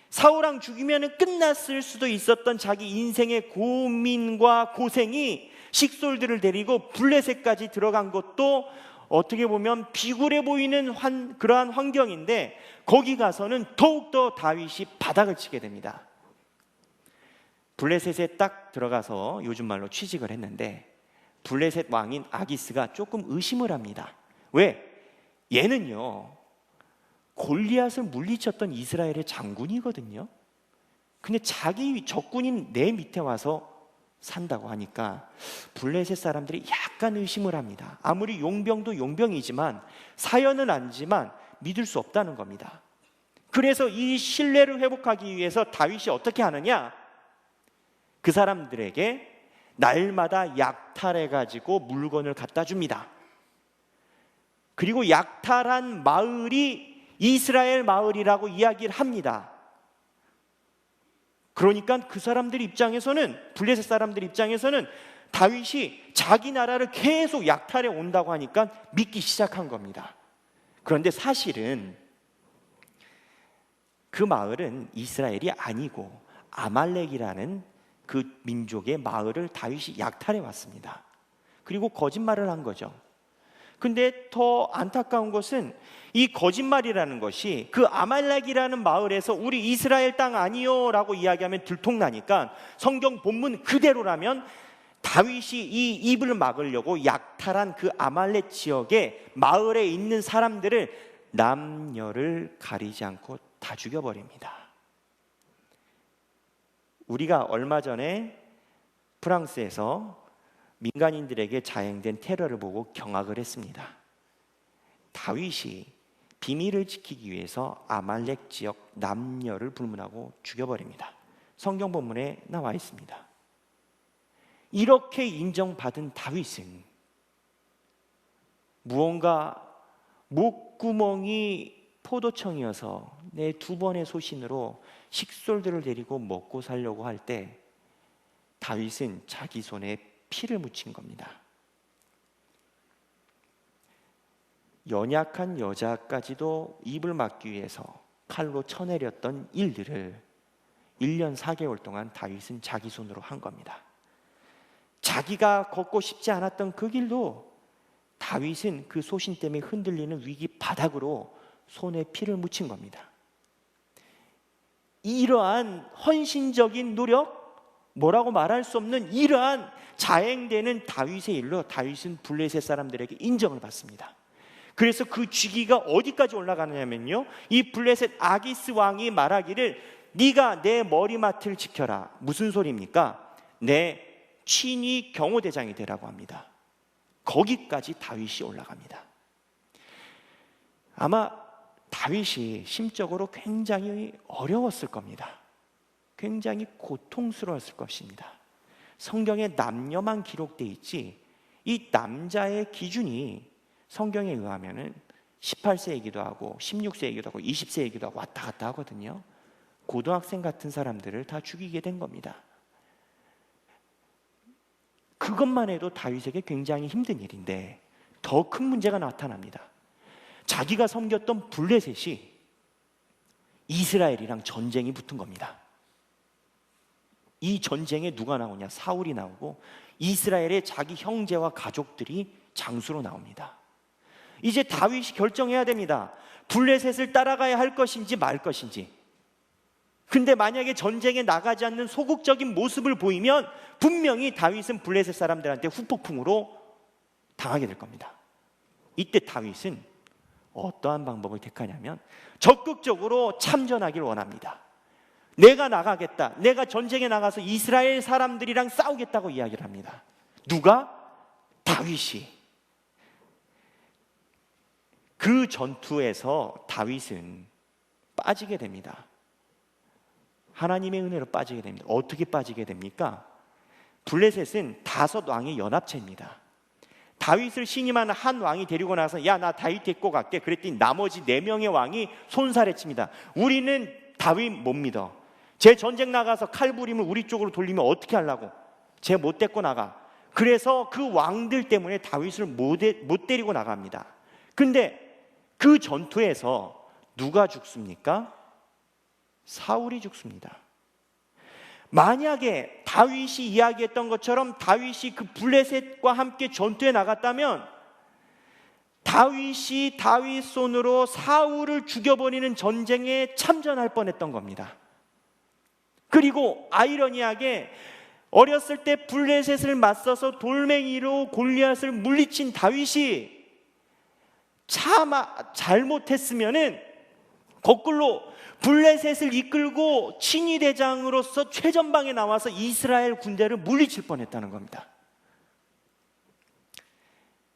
사울왕 죽이면 끝났을 수도 있었던 자기 인생의 고민과 고생이 식솔들을 데리고 블레셋까지 들어간 것도 어떻게 보면 비굴해 보이는 그러한 환경인데 거기 가서는 더욱더 다윗이 바닥을 치게 됩니다. 블레셋에 딱 들어가서 요즘 말로 취직을 했는데 블레셋 왕인 아기스가 조금 의심을 합니다. 왜? 얘는요 골리앗을 물리쳤던 이스라엘의 장군이거든요. 근데 자기 적군인 내 밑에 와서 산다고 하니까 블레셋 사람들이 약간 의심을 합니다. 아무리 용병도 용병이지만 사연은 아니지만 믿을 수 없다는 겁니다. 그래서 이 신뢰를 회복하기 위해서 다윗이 어떻게 하느냐? 그 사람들에게 날마다 약탈해가지고 물건을 갖다 줍니다. 그리고 약탈한 마을이 이스라엘 마을이라고 이야기를 합니다. 그러니까 그 사람들 입장에서는, 블레셋 사람들 입장에서는 다윗이 자기 나라를 계속 약탈해 온다고 하니까 믿기 시작한 겁니다. 그런데 사실은 그 마을은 이스라엘이 아니고 아말렉이라는 그 민족의 마을을 다윗이 약탈해 왔습니다. 그리고 거짓말을 한 거죠. 근데 더 안타까운 것은 이 거짓말이라는 것이 그 아말렉이라는 마을에서 우리 이스라엘 땅 아니요 라고 이야기하면 들통나니까 성경 본문 그대로라면 다윗이 이 입을 막으려고 약탈한 그 아말렉 지역의 마을에 있는 사람들을 남녀를 가리지 않고 다 죽여버립니다. 우리가 얼마 전에 프랑스에서 민간인들에게 자행된 테러를 보고 경악을 했습니다. 다윗이 비밀을 지키기 위해서 아말렉 지역 남녀를 불문하고 죽여버립니다. 성경 본문에 나와 있습니다. 이렇게 인정받은 다윗은 무언가 목구멍이 포도청이어서 내 2번의 소신으로 식솔들을 데리고 먹고 살려고 할 때 다윗은 자기 손에 피를 묻힌 겁니다. 연약한 여자까지도 입을 막기 위해서 칼로 쳐내렸던 일들을 1년 4개월 동안 다윗은 자기 손으로 한 겁니다. 자기가 걷고 싶지 않았던 그 길도 다윗은 그 소신 때문에 흔들리는 위기 바닥으로 손에 피를 묻힌 겁니다. 이러한 헌신적인 노력, 뭐라고 말할 수 없는 이러한 자행되는 다윗의 일로 다윗은 블레셋 사람들에게 인정을 받습니다. 그래서 그 직위가 어디까지 올라가느냐면요, 이 블레셋 아기스 왕이 말하기를 네가 내 머리맡을 지켜라. 무슨 소리입니까? 내 친위 경호대장이 되라고 합니다. 거기까지 다윗이 올라갑니다. 아마 다윗이 심적으로 굉장히 어려웠을 겁니다. 굉장히 고통스러웠을 것입니다. 성경에 남녀만 기록되어 있지 이 남자의 기준이 성경에 의하면 18세이기도 하고 16세이기도 하고 20세이기도 하고 왔다 갔다 하거든요. 고등학생 같은 사람들을 다 죽이게 된 겁니다. 그것만 해도 다윗에게 굉장히 힘든 일인데 더 큰 문제가 나타납니다. 자기가 섬겼던 블레셋이 이스라엘이랑 전쟁이 붙은 겁니다. 이 전쟁에 누가 나오냐? 사울이 나오고 이스라엘의 자기 형제와 가족들이 장수로 나옵니다. 이제 다윗이 결정해야 됩니다. 블레셋을 따라가야 할 것인지 말 것인지. 근데 만약에 전쟁에 나가지 않는 소극적인 모습을 보이면 분명히 다윗은 블레셋 사람들한테 후폭풍으로 당하게 될 겁니다. 이때 다윗은 어떠한 방법을 택하냐면 적극적으로 참전하길 원합니다. 내가 나가겠다. 내가 전쟁에 나가서 이스라엘 사람들이랑 싸우겠다고 이야기를 합니다. 누가? 다윗이. 그 전투에서 다윗은 빠지게 됩니다. 하나님의 은혜로 빠지게 됩니다. 어떻게 빠지게 됩니까? 블레셋은 5왕의 연합체입니다. 다윗을 신임하는 한 왕이 데리고 나서 야, 나 다윗 데리고 갈게. 그랬더니 나머지 4명의 왕이 손살에 칩니다. 우리는 다윗 못 믿어. 쟤 전쟁 나가서 칼부림을 우리 쪽으로 돌리면 어떻게 하려고? 쟤 못 데리고 나가. 그래서 그 왕들 때문에 다윗을 못 데리고 나갑니다. 근데 그 전투에서 누가 죽습니까? 사울이 죽습니다. 만약에 다윗이 이야기했던 것처럼 다윗이 그 블레셋과 함께 전투에 나갔다면 다윗이 다윗 손으로 사울을 죽여버리는 전쟁에 참전할 뻔했던 겁니다. 그리고 아이러니하게 어렸을 때 블레셋을 맞서서 돌멩이로 골리앗을 물리친 다윗이 차마 잘못했으면은 거꾸로 블레셋을 이끌고 친위대장으로서 최전방에 나와서 이스라엘 군대를 물리칠 뻔했다는 겁니다.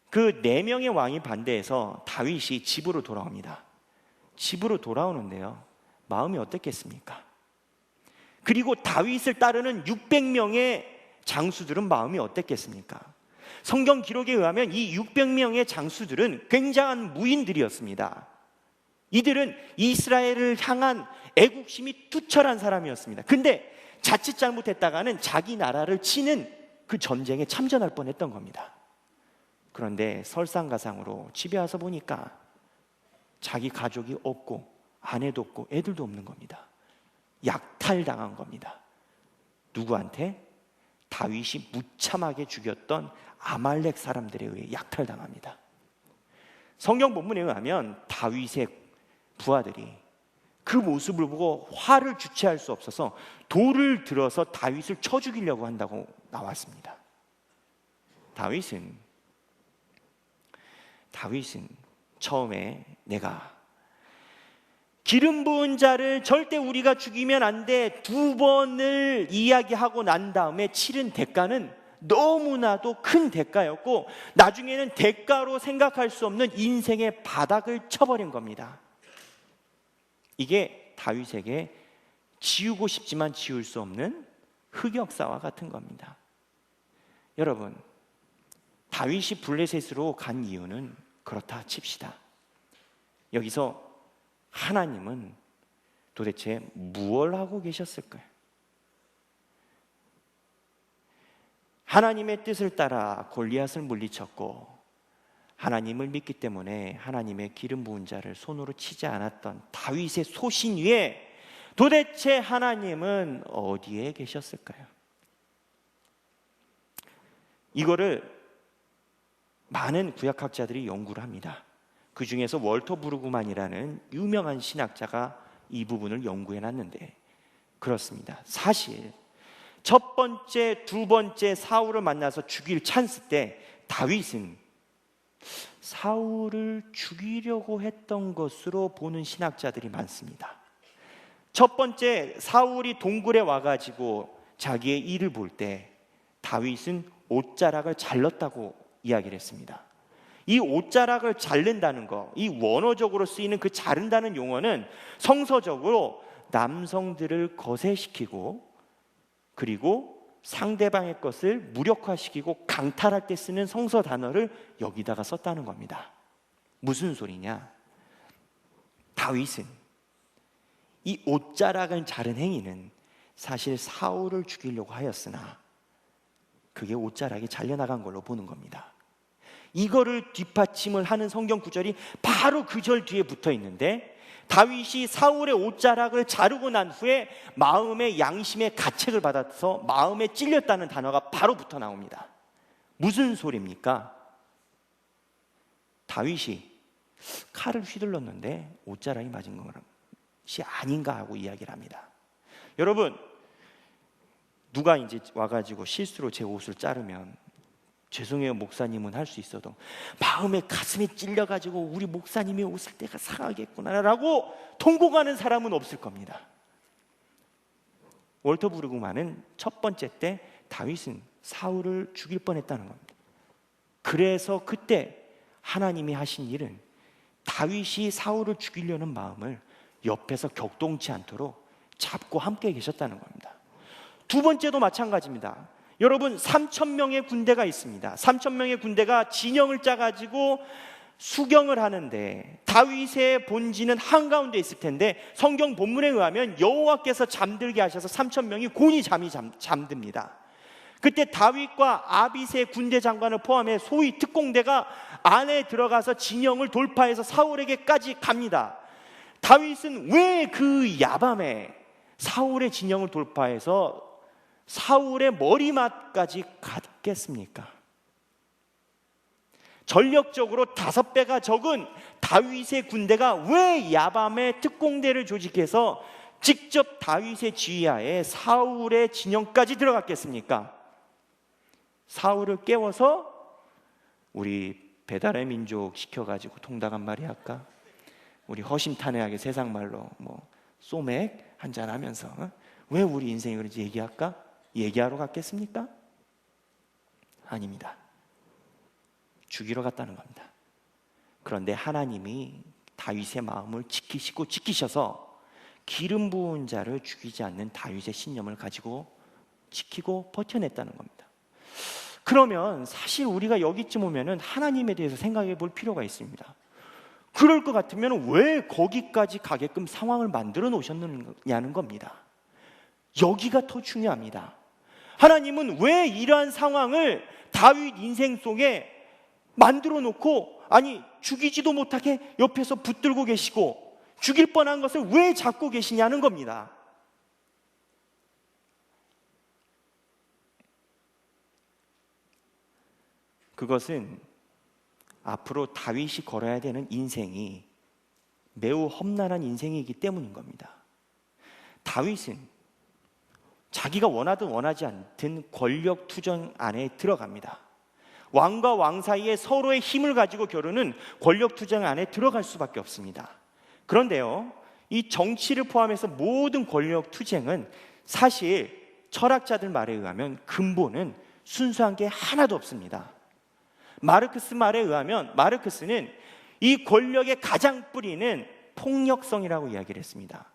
그 4명의 왕이 반대해서 다윗이 집으로 돌아옵니다. 집으로 돌아오는데요, 마음이 어땠겠습니까? 그리고 다윗을 따르는 600명의 장수들은 마음이 어땠겠습니까? 성경 기록에 의하면 이 600명의 장수들은 굉장한 무인들이었습니다. 이들은 이스라엘을 향한 애국심이 투철한 사람이었습니다. 근데 자칫 잘못했다가는 자기 나라를 치는 그 전쟁에 참전할 뻔했던 겁니다. 그런데 설상가상으로 집에 와서 보니까 자기 가족이 없고 아내도 없고 애들도 없는 겁니다. 약탈당한 겁니다. 누구한테? 다윗이 무참하게 죽였던 아말렉 사람들에 의해 약탈당합니다. 성경 본문에 의하면 다윗의 부하들이 그 모습을 보고 화를 주체할 수 없어서 돌을 들어서 다윗을 쳐 죽이려고 한다고 나왔습니다. 다윗은 처음에 내가 기름 부은 자를 절대 우리가 죽이면 안 돼, 2번을 이야기하고 난 다음에 치른 대가는 너무나도 큰 대가였고, 나중에는 대가로 생각할 수 없는 인생의 바닥을 쳐버린 겁니다. 이게 다윗에게 지우고 싶지만 지울 수 없는 흑역사와 같은 겁니다. 여러분, 다윗이 블레셋으로 간 이유는 그렇다 칩시다. 여기서 하나님은 도대체 무엇을 하고 계셨을까요? 하나님의 뜻을 따라 골리앗을 물리쳤고, 하나님을 믿기 때문에 하나님의 기름 부은 자를 손으로 치지 않았던 다윗의 소신 위에 도대체 하나님은 어디에 계셨을까요? 이거를 많은 구약학자들이 연구를 합니다. 그 중에서 월터 브루그만이라는 유명한 신학자가 이 부분을 연구해 놨는데, 그렇습니다. 사실 첫 번째, 두 번째 사울을 만나서 죽일 찬스 때 다윗은 사울을 죽이려고 했던 것으로 보는 신학자들이 많습니다. 첫 번째, 사울이 동굴에 와가지고 자기의 일을 볼 때 다윗은 옷자락을 잘랐다고 이야기를 했습니다. 이 옷자락을 자른다는 거, 이 원어적으로 쓰이는 그 자른다는 용어는 성서적으로 남성들을 거세시키고, 그리고 상대방의 것을 무력화시키고 강탈할 때 쓰는 성서 단어를 여기다가 썼다는 겁니다. 무슨 소리냐? 다윗은 이 옷자락을 자른 행위는 사실 사울을 죽이려고 하였으나 그게 옷자락이 잘려나간 걸로 보는 겁니다. 이거를 뒷받침을 하는 성경 구절이 바로 그 절 뒤에 붙어 있는데, 다윗이 사울의 옷자락을 자르고 난 후에 마음의 양심의 가책을 받아서 마음에 찔렸다는 단어가 바로 붙어 나옵니다. 무슨 소리입니까? 다윗이 칼을 휘둘렀는데 옷자락이 맞은 것이 아닌가 하고 이야기를 합니다. 여러분, 누가 이제 와가지고 실수로 제 옷을 자르면 죄송해요 목사님은 할 수 있어도 마음에 가슴에 찔려가지고 우리 목사님의 옷을 내가 상하겠구나라고 통곡하는 사람은 없을 겁니다. 월터 브루그만은 첫 번째 때 다윗은 사울을 죽일 뻔했다는 겁니다. 그래서 그때 하나님이 하신 일은 다윗이 사울을 죽이려는 마음을 옆에서 격동치 않도록 잡고 함께 계셨다는 겁니다. 두 번째도 마찬가지입니다. 여러분, 3,000명의 군대가 있습니다. 3,000명의 군대가 진영을 짜가지고 수경을 하는데 다윗의 본진은 한가운데 있을 텐데, 성경 본문에 의하면 여호와께서 잠들게 하셔서 3,000명이 곤히 잠듭니다. 그때 다윗과 아비새 군대 장관을 포함해 소위 특공대가 안에 들어가서 진영을 돌파해서 사울에게까지 갑니다. 다윗은 왜 그 야밤에 사울의 진영을 돌파해서 사울의 머리맡까지 갔겠습니까? 전력적으로 5배가 적은 다윗의 군대가 왜 야밤에 특공대를 조직해서 직접 다윗의 지휘하에 사울의 진영까지 들어갔겠습니까? 사울을 깨워서 우리 배달의 민족 시켜가지고 통닭 한 마리 할까? 우리 허심탄회하게 세상말로 뭐 소맥 한잔 하면서 왜 우리 인생이 그런지 얘기할까? 얘기하러 갔겠습니까? 아닙니다. 죽이러 갔다는 겁니다. 그런데 하나님이 다윗의 마음을 지키셔서 기름 부은 자를 죽이지 않는 다윗의 신념을 가지고 지키고 버텨냈다는 겁니다. 그러면 사실 우리가 여기쯤 오면은 하나님에 대해서 생각해 볼 필요가 있습니다. 그럴 것 같으면 왜 거기까지 가게끔 상황을 만들어 놓으셨느냐는 겁니다. 여기가 더 중요합니다. 하나님은 왜 이러한 상황을 다윗 인생 속에 만들어 놓고, 아니 죽이지도 못하게 옆에서 붙들고 계시고 죽일 뻔한 것을 왜 잡고 계시냐는 겁니다. 그것은 앞으로 다윗이 걸어야 되는 인생이 매우 험난한 인생이기 때문인 겁니다. 다윗은 자기가 원하든 원하지 않든 권력 투쟁 안에 들어갑니다. 왕과 왕 사이에 서로의 힘을 가지고 겨루는 권력 투쟁 안에 들어갈 수밖에 없습니다. 그런데요, 이 정치를 포함해서 모든 권력 투쟁은 사실 철학자들 말에 의하면 근본은 순수한 게 하나도 없습니다. 마르크스 말에 의하면 마르크스는 이 권력의 가장 뿌리는 폭력성이라고 이야기를 했습니다.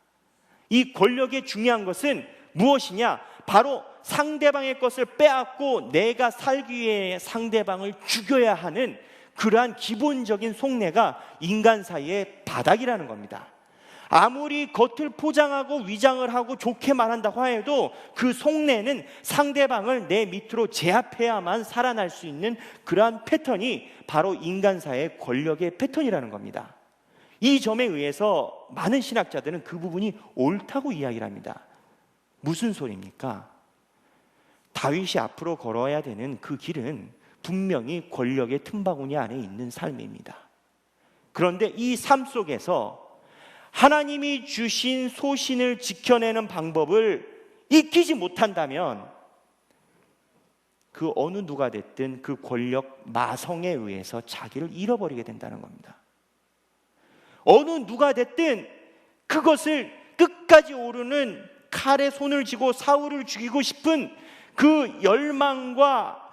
이 권력의 중요한 것은 무엇이냐? 바로 상대방의 것을 빼앗고 내가 살기 위해 상대방을 죽여야 하는 그러한 기본적인 속내가 인간 사이의 바닥이라는 겁니다. 아무리 겉을 포장하고 위장을 하고 좋게 말한다고 해도 그 속내는 상대방을 내 밑으로 제압해야만 살아날 수 있는 그러한 패턴이 바로 인간사의 권력의 패턴이라는 겁니다. 이 점에 의해서 많은 신학자들은 그 부분이 옳다고 이야기를 합니다. 무슨 소리입니까? 다윗이 앞으로 걸어야 되는 그 길은 분명히 권력의 틈바구니 안에 있는 삶입니다. 그런데 이 삶 속에서 하나님이 주신 소신을 지켜내는 방법을 익히지 못한다면 그 어느 누가 됐든 그 권력 마성에 의해서 자기를 잃어버리게 된다는 겁니다. 어느 누가 됐든 그것을 끝까지 오르는 칼에 손을 쥐고 사울을 죽이고 싶은 그 열망과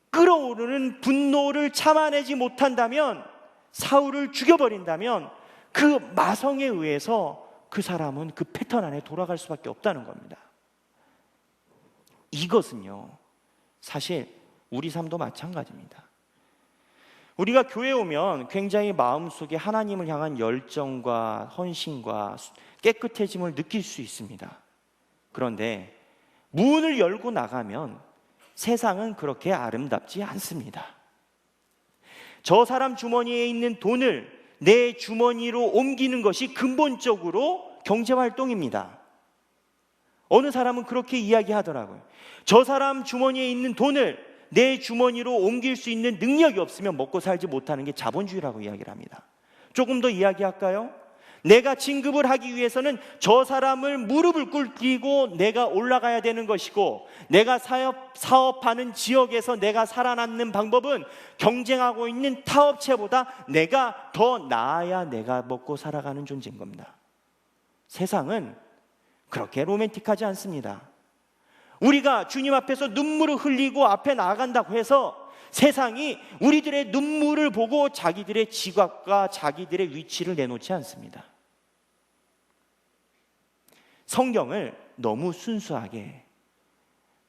끓어오르는 분노를 참아내지 못한다면, 사울을 죽여버린다면 그 마성에 의해서 그 사람은 그 패턴 안에 돌아갈 수밖에 없다는 겁니다. 이것은요, 사실 우리 삶도 마찬가지입니다. 우리가 교회에 오면 굉장히 마음속에 하나님을 향한 열정과 헌신과 깨끗해짐을 느낄 수 있습니다. 그런데 문을 열고 나가면 세상은 그렇게 아름답지 않습니다. 저 사람 주머니에 있는 돈을 내 주머니로 옮기는 것이 근본적으로 경제활동입니다. 어느 사람은 그렇게 이야기하더라고요. 저 사람 주머니에 있는 돈을 내 주머니로 옮길 수 있는 능력이 없으면 먹고 살지 못하는 게 자본주의라고 이야기를 합니다. 조금 더 이야기할까요? 내가 진급을 하기 위해서는 저 사람을 무릎을 꿇고 내가 올라가야 되는 것이고, 내가 사업하는 지역에서 내가 살아남는 방법은 경쟁하고 있는 타업체보다 내가 더 나아야 내가 먹고 살아가는 존재인 겁니다. 세상은 그렇게 로맨틱하지 않습니다. 우리가 주님 앞에서 눈물을 흘리고 앞에 나아간다고 해서 세상이 우리들의 눈물을 보고 자기들의 지각과 자기들의 위치를 내놓지 않습니다. 성경을 너무 순수하게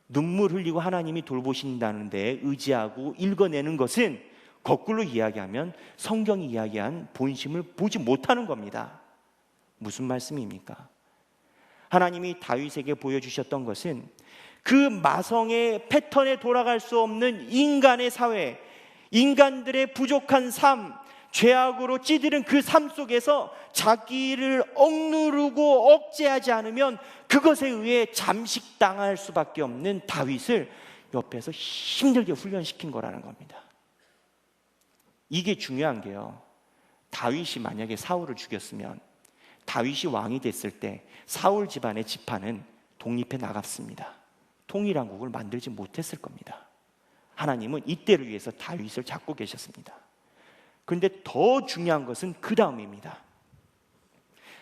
눈물 흘리고 하나님이 돌보신다는 데 의지하고 읽어내는 것은 거꾸로 이야기하면 성경이 이야기한 본심을 보지 못하는 겁니다. 무슨 말씀입니까? 하나님이 다윗에게 보여주셨던 것은 그 마성의 패턴에 돌아갈 수 없는 인간의 사회, 인간들의 부족한 삶, 죄악으로 찌들은 그 삶 속에서 자기를 억누르고 억제하지 않으면 그것에 의해 잠식당할 수밖에 없는 다윗을 옆에서 힘들게 훈련시킨 거라는 겁니다. 이게 중요한 게요, 다윗이 만약에 사울을 죽였으면 다윗이 왕이 됐을 때 사울 집안의 지파는 독립해 나갔습니다. 통일왕국을 만들지 못했을 겁니다. 하나님은 이때를 위해서 다윗을 잡고 계셨습니다. 그런데 더 중요한 것은 그 다음입니다.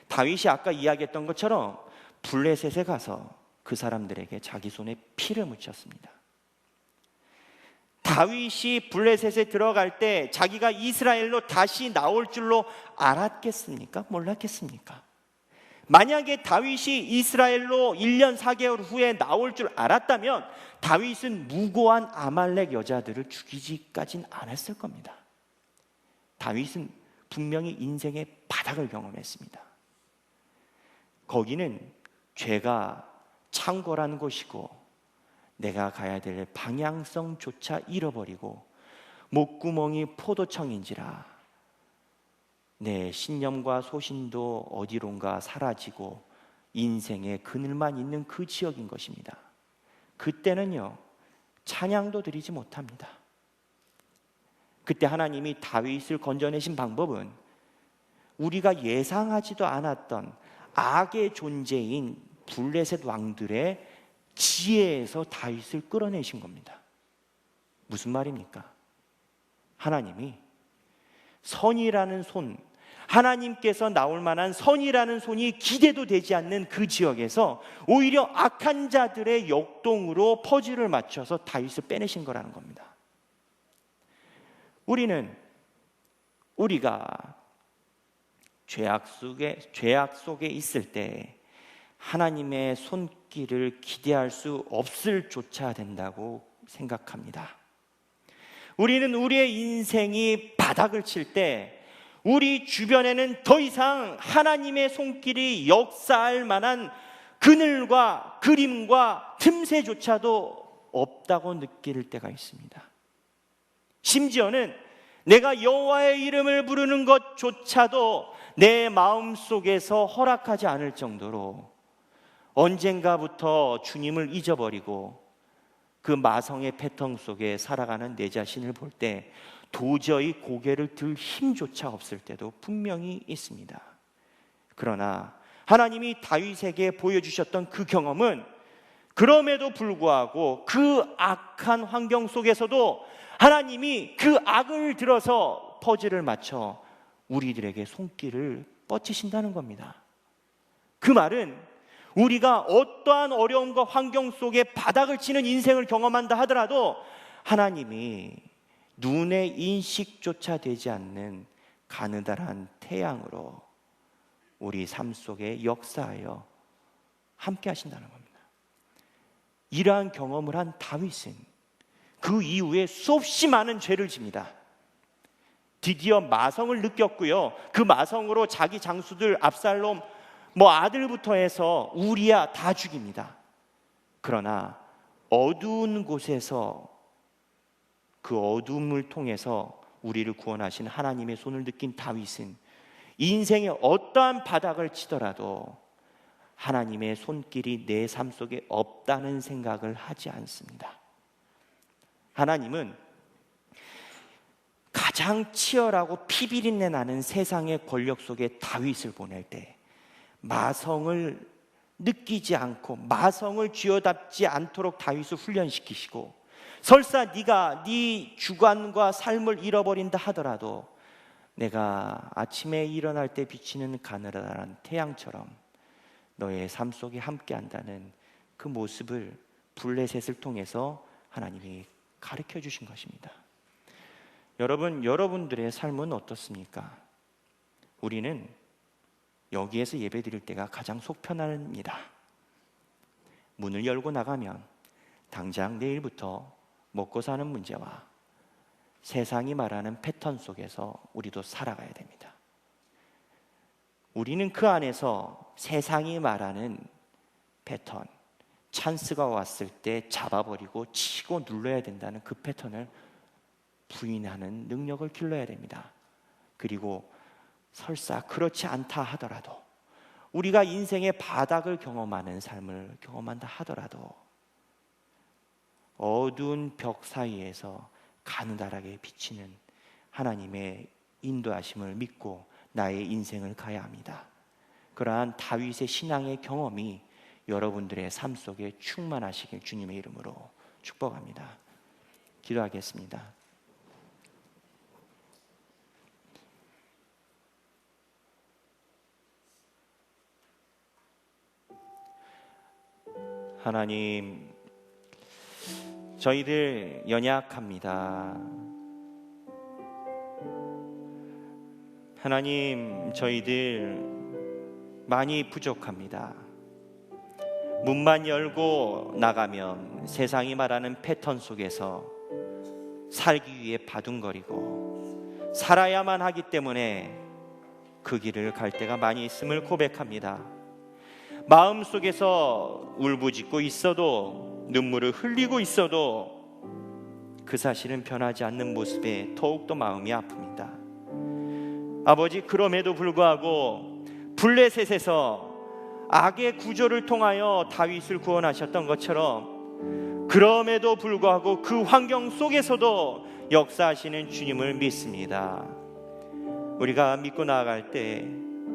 다윗이 아까 이야기했던 것처럼 블레셋에 가서 그 사람들에게 자기 손에 피를 묻혔습니다. 다윗이 블레셋에 들어갈 때 자기가 이스라엘로 다시 나올 줄로 알았겠습니까? 몰랐겠습니까? 만약에 다윗이 이스라엘로 1년 4개월 후에 나올 줄 알았다면 다윗은 무고한 아말렉 여자들을 죽이지까진 않았을 겁니다. 다윗은 분명히 인생의 바닥을 경험했습니다. 거기는 죄가 창궐한 곳이고 내가 가야 될 방향성조차 잃어버리고 목구멍이 포도청인지라 내 신념과 소신도 어디론가 사라지고 인생의 그늘만 있는 그 지역인 것입니다. 그때는요, 찬양도 드리지 못합니다. 그때 하나님이 다윗을 건져내신 방법은 우리가 예상하지도 않았던 악의 존재인 블레셋 왕들의 지혜에서 다윗을 끌어내신 겁니다. 무슨 말입니까? 하나님이 선이라는 손, 하나님께서 나올 만한 선이라는 손이 기대도 되지 않는 그 지역에서 오히려 악한 자들의 역동으로 퍼즐을 맞춰서 다윗을 빼내신 거라는 겁니다. 우리가 죄악 속에 있을 때 하나님의 손길을 기대할 수 없을 조차 된다고 생각합니다. 우리는 우리의 인생이 바닥을 칠 때 우리 주변에는 더 이상 하나님의 손길이 역사할 만한 그늘과 그림과 틈새조차도 없다고 느낄 때가 있습니다. 심지어는 내가 여호와의 이름을 부르는 것조차도 내 마음속에서 허락하지 않을 정도로 언젠가부터 주님을 잊어버리고 그 마성의 패턴 속에 살아가는 내 자신을 볼 때 도저히 고개를 들 힘조차 없을 때도 분명히 있습니다. 그러나 하나님이 다윗에게 보여주셨던 그 경험은 그럼에도 불구하고 그 악한 환경 속에서도 하나님이 그 악을 들어서 퍼즐을 맞춰 우리들에게 손길을 뻗치신다는 겁니다. 그 말은 우리가 어떠한 어려움과 환경 속에 바닥을 치는 인생을 경험한다 하더라도 하나님이 눈의 인식조차 되지 않는 가느다란 태양으로 우리 삶 속에 역사하여 함께 하신다는 겁니다. 이러한 경험을 한 다윗은 그 이후에 수없이 많은 죄를 집니다. 드디어 마성을 느꼈고요. 그 마성으로 자기 장수들 압살롬 아들부터 해서 우리야 다 죽입니다. 그러나 어두운 곳에서 그 어둠을 통해서 우리를 구원하신 하나님의 손을 느낀 다윗은 인생의 어떠한 바닥을 치더라도 하나님의 손길이 내 삶 속에 없다는 생각을 하지 않습니다. 하나님은 가장 치열하고 피비린내 나는 세상의 권력 속에 다윗을 보낼 때 마성을 느끼지 않고 마성을 쥐어잡지 않도록 다윗을 훈련시키시고 설사 네가 네 주관과 삶을 잃어버린다 하더라도 내가 아침에 일어날 때 비치는 가느다란 태양처럼 너의 삶 속에 함께한다는 그 모습을 블레셋을 통해서 하나님이 가르쳐 주신 것입니다. 여러분들의 삶은 어떻습니까? 우리는 여기에서 예배 드릴 때가 가장 속 편합니다. 문을 열고 나가면 당장 내일부터 먹고 사는 문제와 세상이 말하는 패턴 속에서 우리도 살아가야 됩니다. 우리는 그 안에서 세상이 말하는 패턴, 찬스가 왔을 때 잡아버리고 치고 눌러야 된다는 그 패턴을 부인하는 능력을 길러야 됩니다. 그리고 설사 그렇지 않다 하더라도 우리가 인생의 바닥을 경험하는 삶을 경험한다 하더라도 어두운 벽 사이에서 가느다랗게 비치는 하나님의 인도하심을 믿고 나의 인생을 가야 합니다. 그러한 다윗의 신앙의 경험이 여러분들의 삶 속에 충만하시길 주님의 이름으로 축복합니다. 기도하겠습니다. 하나님, 저희들 연약합니다. 하나님, 저희들 많이 부족합니다. 문만 열고 나가면 세상이 말하는 패턴 속에서 살기 위해 바둥거리고 살아야만 하기 때문에 그 길을 갈 때가 많이 있음을 고백합니다. 마음속에서 울부짖고 있어도, 눈물을 흘리고 있어도 그 사실은 변하지 않는 모습에 더욱더 마음이 아픕니다. 아버지, 그럼에도 불구하고 블레셋에서 악의 구조를 통하여 다윗을 구원하셨던 것처럼, 그럼에도 불구하고 그 환경 속에서도 역사하시는 주님을 믿습니다. 우리가 믿고 나아갈 때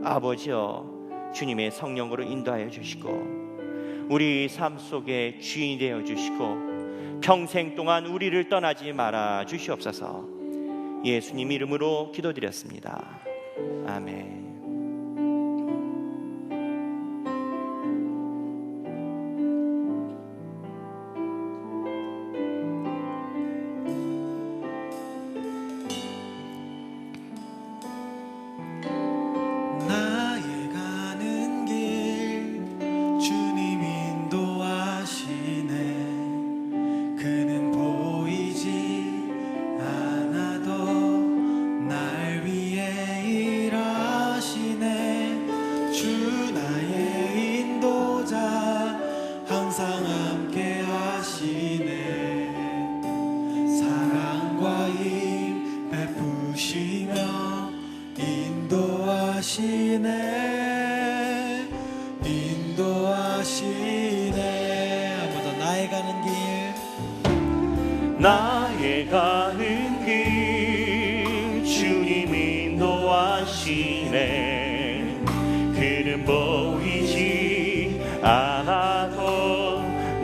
아버지여, 주님의 성령으로 인도하여 주시고 우리 삶 속에 주인이 되어 주시고 평생 동안 우리를 떠나지 말아 주시옵소서. 예수님 이름으로 기도드렸습니다. 아멘. 나의 가는 길 주님 인도하시네. 그는 보이지 않아도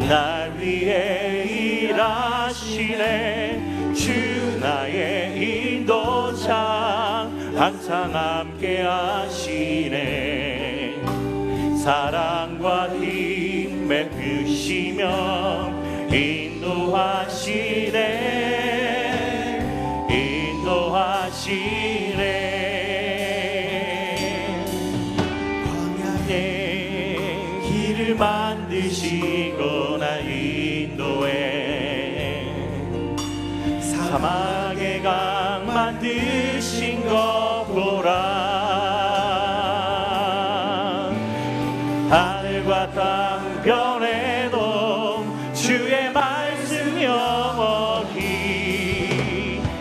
날 위해 일하시네. 주 나의 인도자 항상 함께 하시네. 사랑과 힘 베푸시며 인도하시네. 광야에 길을 만드시고 날 인도해. 사막의 강 만드신 것 보라. 하늘과 땅 변해도 주의 말씀 영원히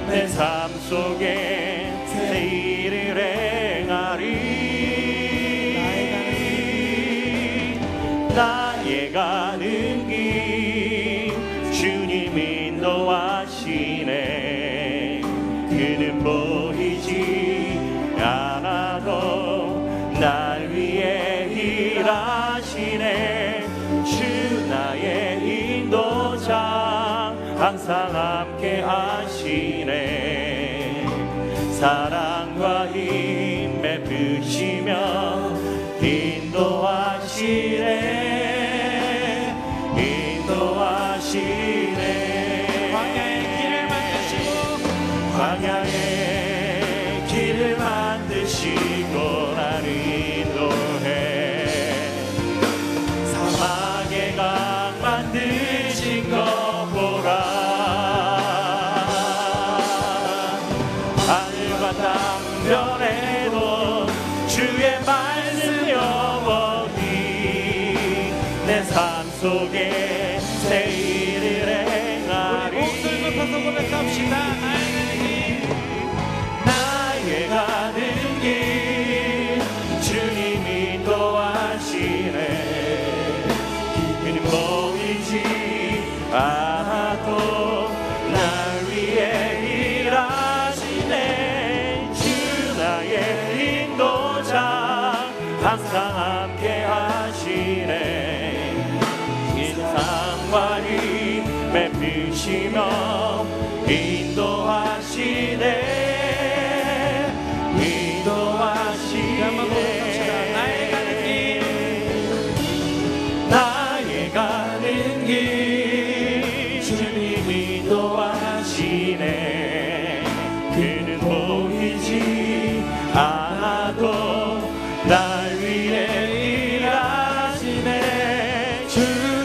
내 삶 속에 새 일을 행하리. 나의 가는 길 주님 인도하시네. 그는 보이지 않아도 날 위해 일하시네. 주 나의 인도자 항상 함께 하시네. 사랑과 힘 베푸시며 인도하시네. 인도하시네. 광야의 길을 만드시고 날 인도해. 사막의 강 만드신 것 보라. 하늘과 땅 변해도 주의 말씀 영원히 내 삶 속에 새 일을 행하리. 우리 목소리 높여서 고백합시다. 나의 가는 길 주님 인도하시네. 그는 보이지 않아도 날 위해 일하시네. 주 나의 인도자 항상 함께 하시네. 인상과 힘 베푸시며 인도하시네. 나의 가는 길 주님 하고 날 위해 일하시네. 주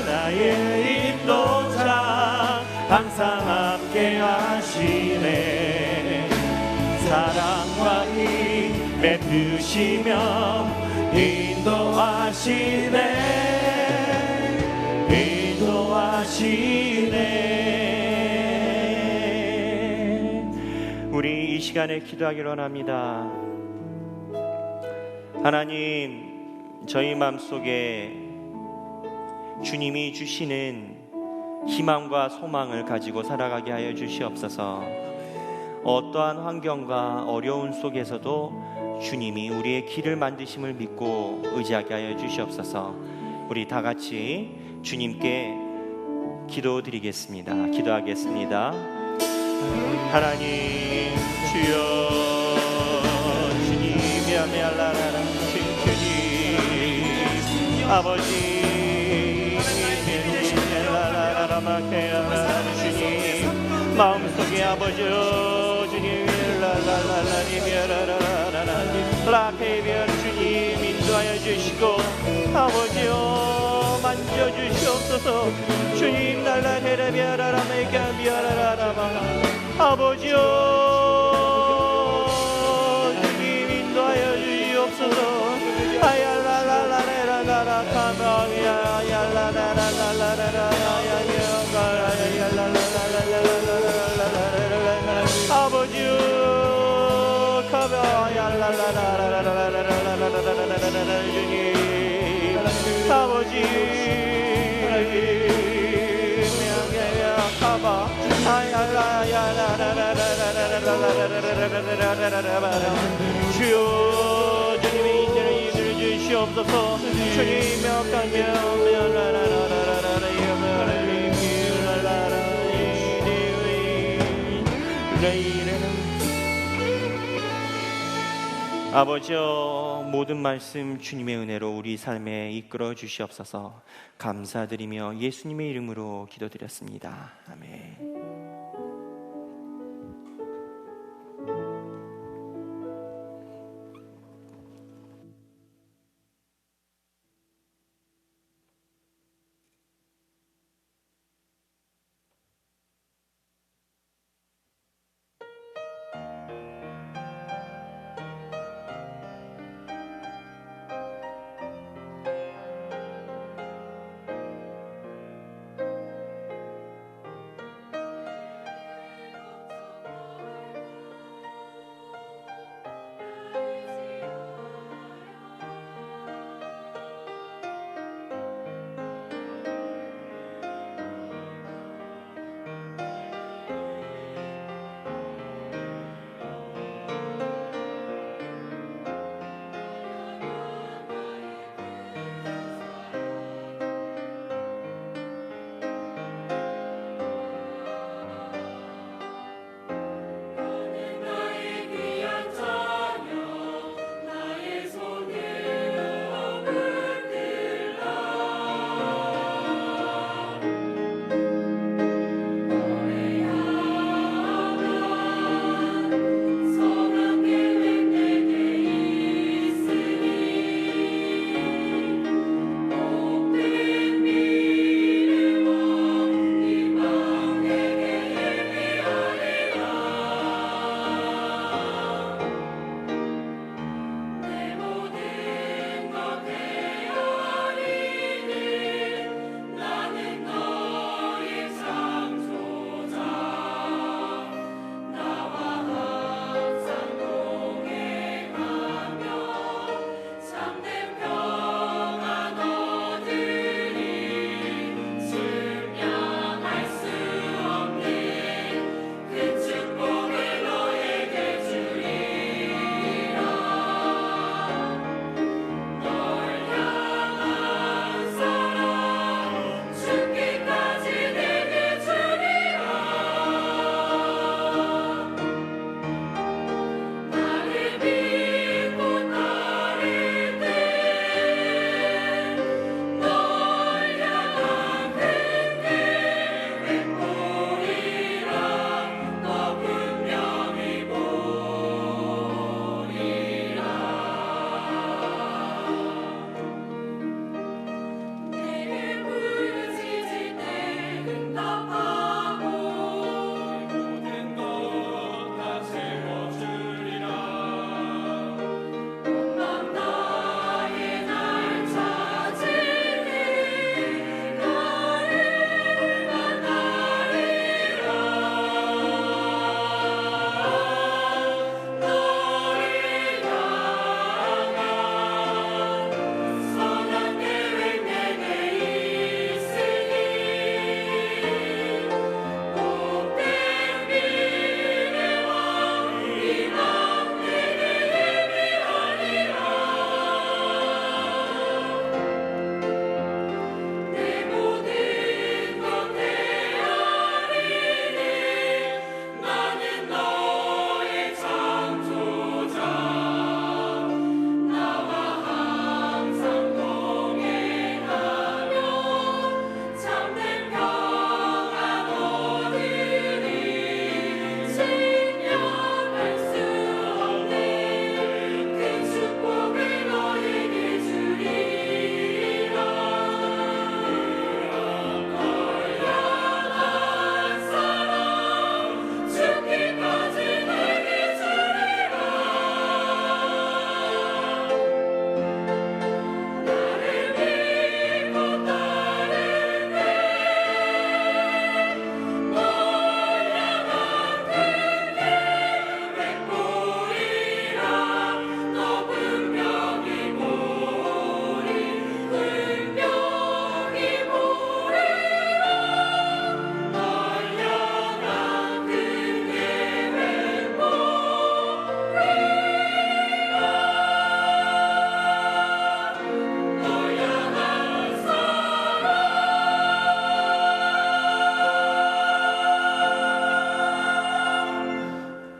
나의 인도자 항상 함께 하시네. 사랑과 힘 맺으시며 인도하시네. 우리 이 시간에 기도하기를 원합니다. 하나님, 저희 마음속에 주님이 주시는 희망과 소망을 가지고 살아가게 하여 주시옵소서. 어떠한 환경과 어려운 속에서도 주님이 우리의 길을 만드심을 믿고 의지하게 하여 주시옵소서. 우리 다 같이 주님께 기도드리겠습니다. 기도하겠습니다. 하나님 주여, 주님이 아메알라라라, 주님 아버지 라라라마케야, 주님 마음속에 아버지 주님 라라라라리미라라라라 라케비아 주님 인도하여 주시고 아버지여 만져주시옵소서. 주님 날라헤라비아라라메가비아라라라마 아버지여 주님 인도하여 주시옵소서. 아얄라라라라라라 카바위야 아버지여 카바얄라라라라라라라라라라라라라라 주님 아버지 명예야 카바 아얄라야라라라라라라라라라라라라라라 주여 주님의 인자를 이들어 주시옵소서. 주님 명강경 아버지여, 모든 말씀 주님의 은혜로 우리 삶에 이끌어 주시옵소서. 감사드리며 예수님의 이름으로 기도드렸습니다. 아멘.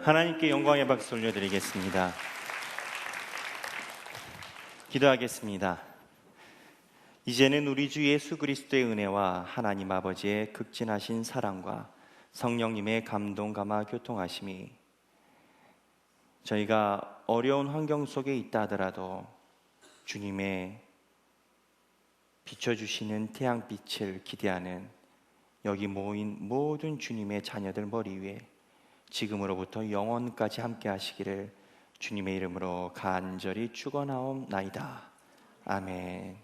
하나님께 영광의 박수 올려드리겠습니다. 기도하겠습니다. 이제는 우리 주 예수 그리스도의 은혜와 하나님 아버지의 극진하신 사랑과 성령님의 감동 감화 교통하심이 저희가 어려운 환경 속에 있다 하더라도 주님의 비춰주시는 태양빛을 기대하는 여기 모인 모든 주님의 자녀들 머리 위에 지금으로부터 영원까지 함께 하시기를 주님의 이름으로 간절히 축원하옵나이다. 아멘.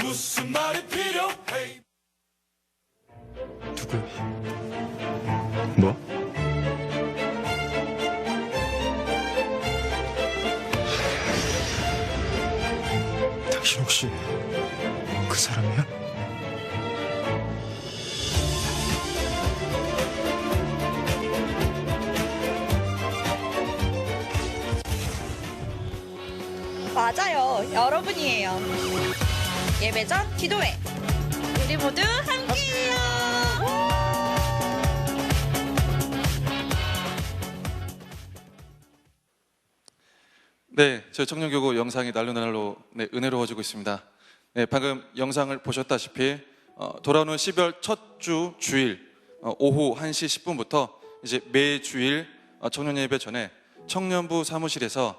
무슨 말이 필요해? 누구? 뭐? 당신 혹시 그 사람이야? 맞아요. 여러분이에요. 예배 전 기도회. 우리 모두 함께해요. 네, 저희 청년교구 영상이 날로 은혜로워지고 있습니다. 네, 방금 영상을 보셨다시피 돌아오는 12월 첫 주 주일 오후 1시 10분부터 이제 매주일 청년 예배 전에 청년부 사무실에서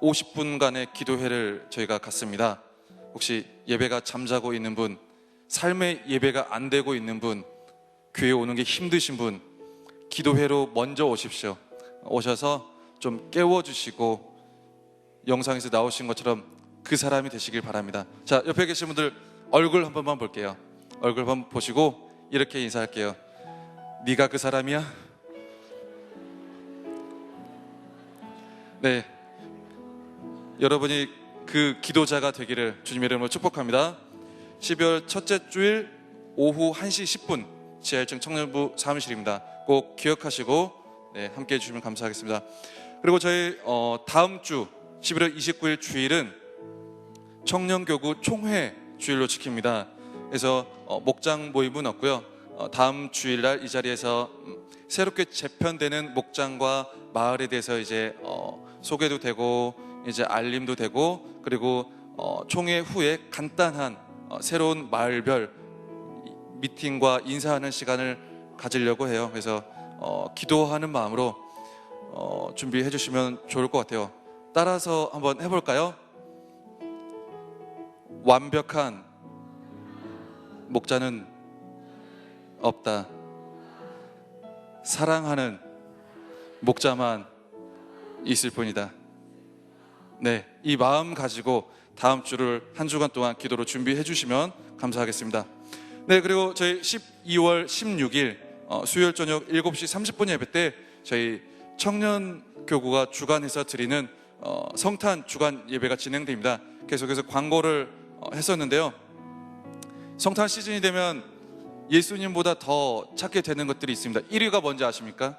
50분간의 기도회를 저희가 갖습니다. 혹시 예배가 잠자고 있는 분, 삶의 예배가 안 되고 있는 분, 교회 오는 게 힘드신 분, 기도회로 먼저 오십시오. 오셔서 좀 깨워주시고 영상에서 나오신 것처럼 그 사람이 되시길 바랍니다. 자, 옆에 계신 분들 얼굴 한 번만 볼게요. 얼굴 한번 보시고 이렇게 인사할게요. 네가 그 사람이야? 네, 여러분이 그 기도자가 되기를 주님의 이름으로 축복합니다. 12월 첫째 주일 오후 1시 10분 지하 1층 청년부 사무실입니다. 꼭 기억하시고 함께해 주시면 감사하겠습니다. 그리고 저희 다음 주 11월 29일 주일은 청년교구 총회 주일로 지킵니다. 그래서 목장 모임은 없고요. 다음 주일날 이 자리에서 새롭게 재편되는 목장과 마을에 대해서 이제 소개도 되고 이제 알림도 되고, 그리고 총회 후에 간단한 새로운 마을별 미팅과 인사하는 시간을 가지려고 해요. 그래서 기도하는 마음으로 준비해 주시면 좋을 것 같아요. 따라서 한번 해볼까요? 완벽한 목자는 없다. 사랑하는 목자만 있을 뿐이다. 네, 이 마음 가지고 다음 주를 한 주간 동안 기도로 준비해 주시면 감사하겠습니다. 네, 그리고 저희 12월 16일 수요일 저녁 7시 30분 예배 때 저희 청년교구가 주관해서 드리는 성탄 주간 예배가 진행됩니다. 계속해서 광고를 했었는데요. 성탄 시즌이 되면 예수님보다 더 찾게 되는 것들이 있습니다. 1위가 뭔지 아십니까?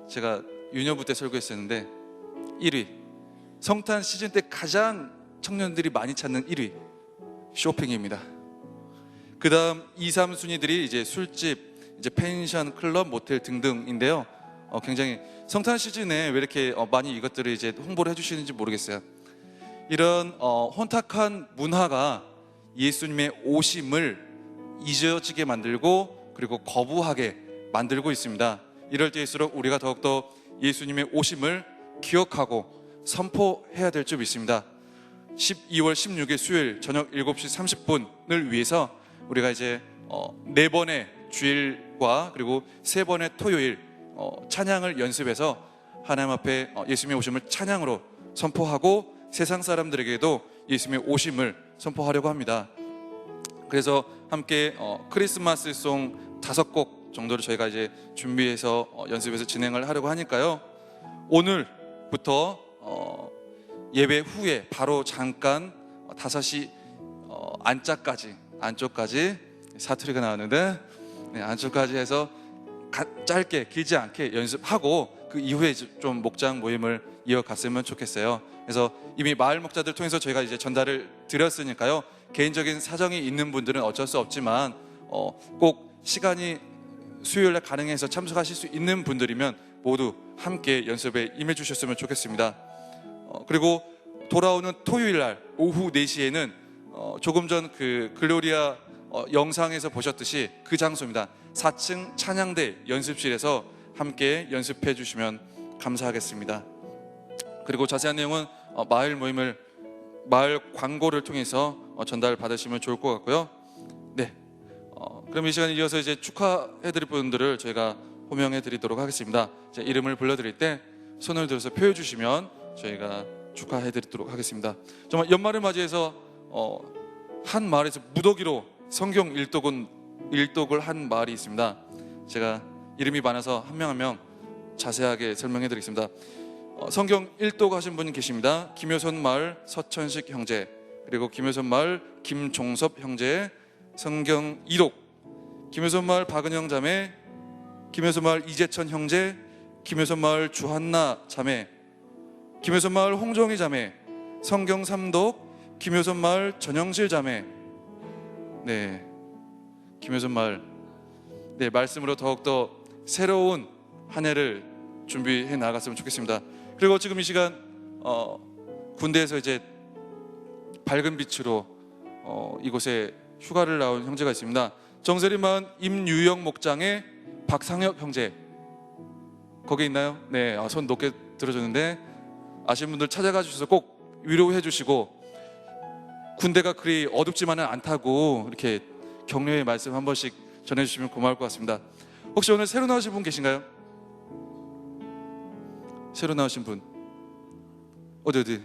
제가 유년부 때 설교했었는데 1위, 성탄 시즌 때 가장 청년들이 많이 찾는 1위, 쇼핑입니다. 그 다음 2, 3순위들이 이제 술집, 이제 펜션, 클럽, 모텔 등등인데요. 굉장히 성탄 시즌에 왜 이렇게 많이 이것들을 이제 홍보를 해주시는지 모르겠어요. 이런 혼탁한 문화가 예수님의 오심을 잊어지게 만들고 그리고 거부하게 만들고 있습니다. 이럴 때일수록 우리가 더욱더 예수님의 오심을 기억하고 선포해야 될 줄 믿습니다. 12월 16일 수요일 저녁 7시 30분을 위해서 우리가 이제 4번의 주일과 그리고 3번의 토요일 찬양을 연습해서 하나님 앞에 예수님의 오심을 찬양으로 선포하고 세상 사람들에게도 예수님의 오심을 선포하려고 합니다. 그래서 함께 크리스마스 송 5곡 정도를 저희가 이제 준비해서 연습해서 진행을 하려고 하니까요. 오늘부터 예배 후에 바로 잠깐 5시 안쪽까지 사투리가 나왔는데 안쪽까지 해서 짧게 길지 않게 연습하고 그 이후에 좀 목장 모임을 이어갔으면 좋겠어요. 그래서 이미 마을 목자들 통해서 저희가 이제 전달을 드렸으니까요. 개인적인 사정이 있는 분들은 어쩔 수 없지만 꼭 시간이 수요일에 가능해서 참석하실 수 있는 분들이면 모두 함께 연습에 임해 주셨으면 좋겠습니다. 그리고 돌아오는 토요일 날 오후 4시에는 조금 전 그 글로리아 영상에서 보셨듯이 그 장소입니다. 4층 찬양대 연습실에서 함께 연습해 주시면 감사하겠습니다. 그리고 자세한 내용은 마을 광고를 통해서 전달 받으시면 좋을 것 같고요. 네, 그럼 이 시간에 이어서 이제 축하해 드릴 분들을 저희가 호명해 드리도록 하겠습니다. 제 이름을 불러드릴 때 손을 들어서 표해 주시면 저희가 축하해 드리도록 하겠습니다. 정말 연말을 맞이해서 한 마을에서 무더기로 성경 일독을 한 마을이 있습니다. 제가 이름이 많아서 한 명 한 명 자세하게 설명해 드리겠습니다. 성경 일독 하신 분이 계십니다. 김효선 마을 서천식 형제, 그리고 김효선 마을 김종섭 형제 성경 2독, 김효선 마을 박은영 자매, 김효선 마을 이재천 형제, 김효선 마을 주한나 자매, 김효선 마을 홍정희 자매 성경 3독, 김효선 마을 전영실 자매. 네, 김효선 마을. 네, 말씀으로 더욱더 새로운 한 해를 준비해 나갔으면 좋겠습니다. 그리고 지금 이 시간 군대에서 이제 밝은 빛으로 이곳에 휴가를 나온 형제가 있습니다. 정세리 마을 임유영 목장의 박상혁 형제. 거기 있나요? 네, 손 높게 들어줬는데 아시는 분들 찾아가 주셔서 꼭 위로해 주시고, 군대가 그리 어둡지만은 않다고 이렇게 격려의 말씀 한 번씩 전해주시면 고마울 것 같습니다. 혹시 오늘 새로 나오신 분 계신가요? 새로 나오신 분 어디?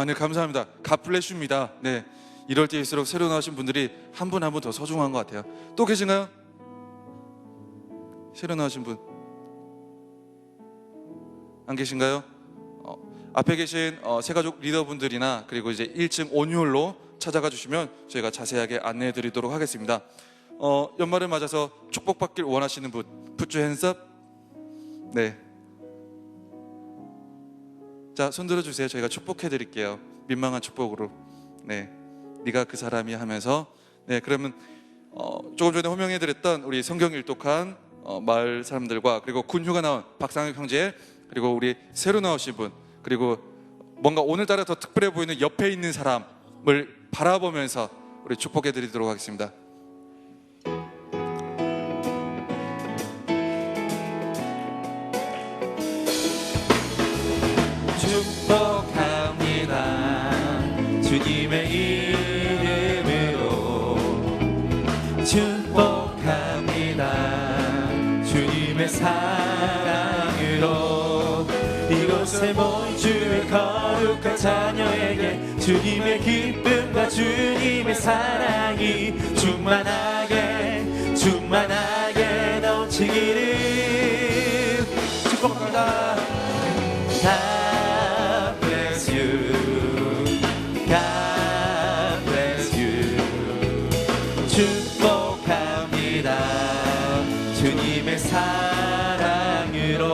네, 감사합니다. 갓블레슈입니다. 네, 이럴 때일수록 새로 나오신 분들이 한 분 한 분 더 소중한 것 같아요. 또 계신가요? 새로 나오신 분 안 계신가요? 앞에 계신 새가족 리더분들이나 그리고 이제 1층 온유홀로 찾아가 주시면 저희가 자세하게 안내해 드리도록 하겠습니다. 연말을 맞아서 축복받길 원하시는 분 Put your hands up. 네, 자, 손 들어주세요. 저희가 축복해 드릴게요. 민망한 축복으로. 네, 네가 그 사람이 하면서. 네, 그러면 조금 전에 호명해 드렸던 우리 성경 일독한 마을 사람들과 그리고 군휴가 나온 박상혁 형제, 그리고 우리 새로 나오신 분, 그리고 뭔가 오늘따라 더 특별해 보이는 옆에 있는 사람을 바라보면서 우리 축복해 드리도록 하겠습니다. 축복합니다. 주님의 이름으로 축복합니다. 주님의 사랑으로 이곳에 모인 주의 거룩한 자녀에게 주님의 기쁨과 주님의 사랑이 충만하게 넘치기를 축복합니다. God bless you. God bless you. 축복합니다. 주님의 사랑으로.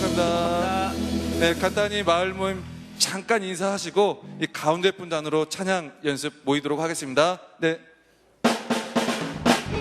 감사합니다. 네, 간단히 마을 모임 잠깐 인사하시고 이 가운데 분단으로 찬양 연습 모이도록 하겠습니다. 네.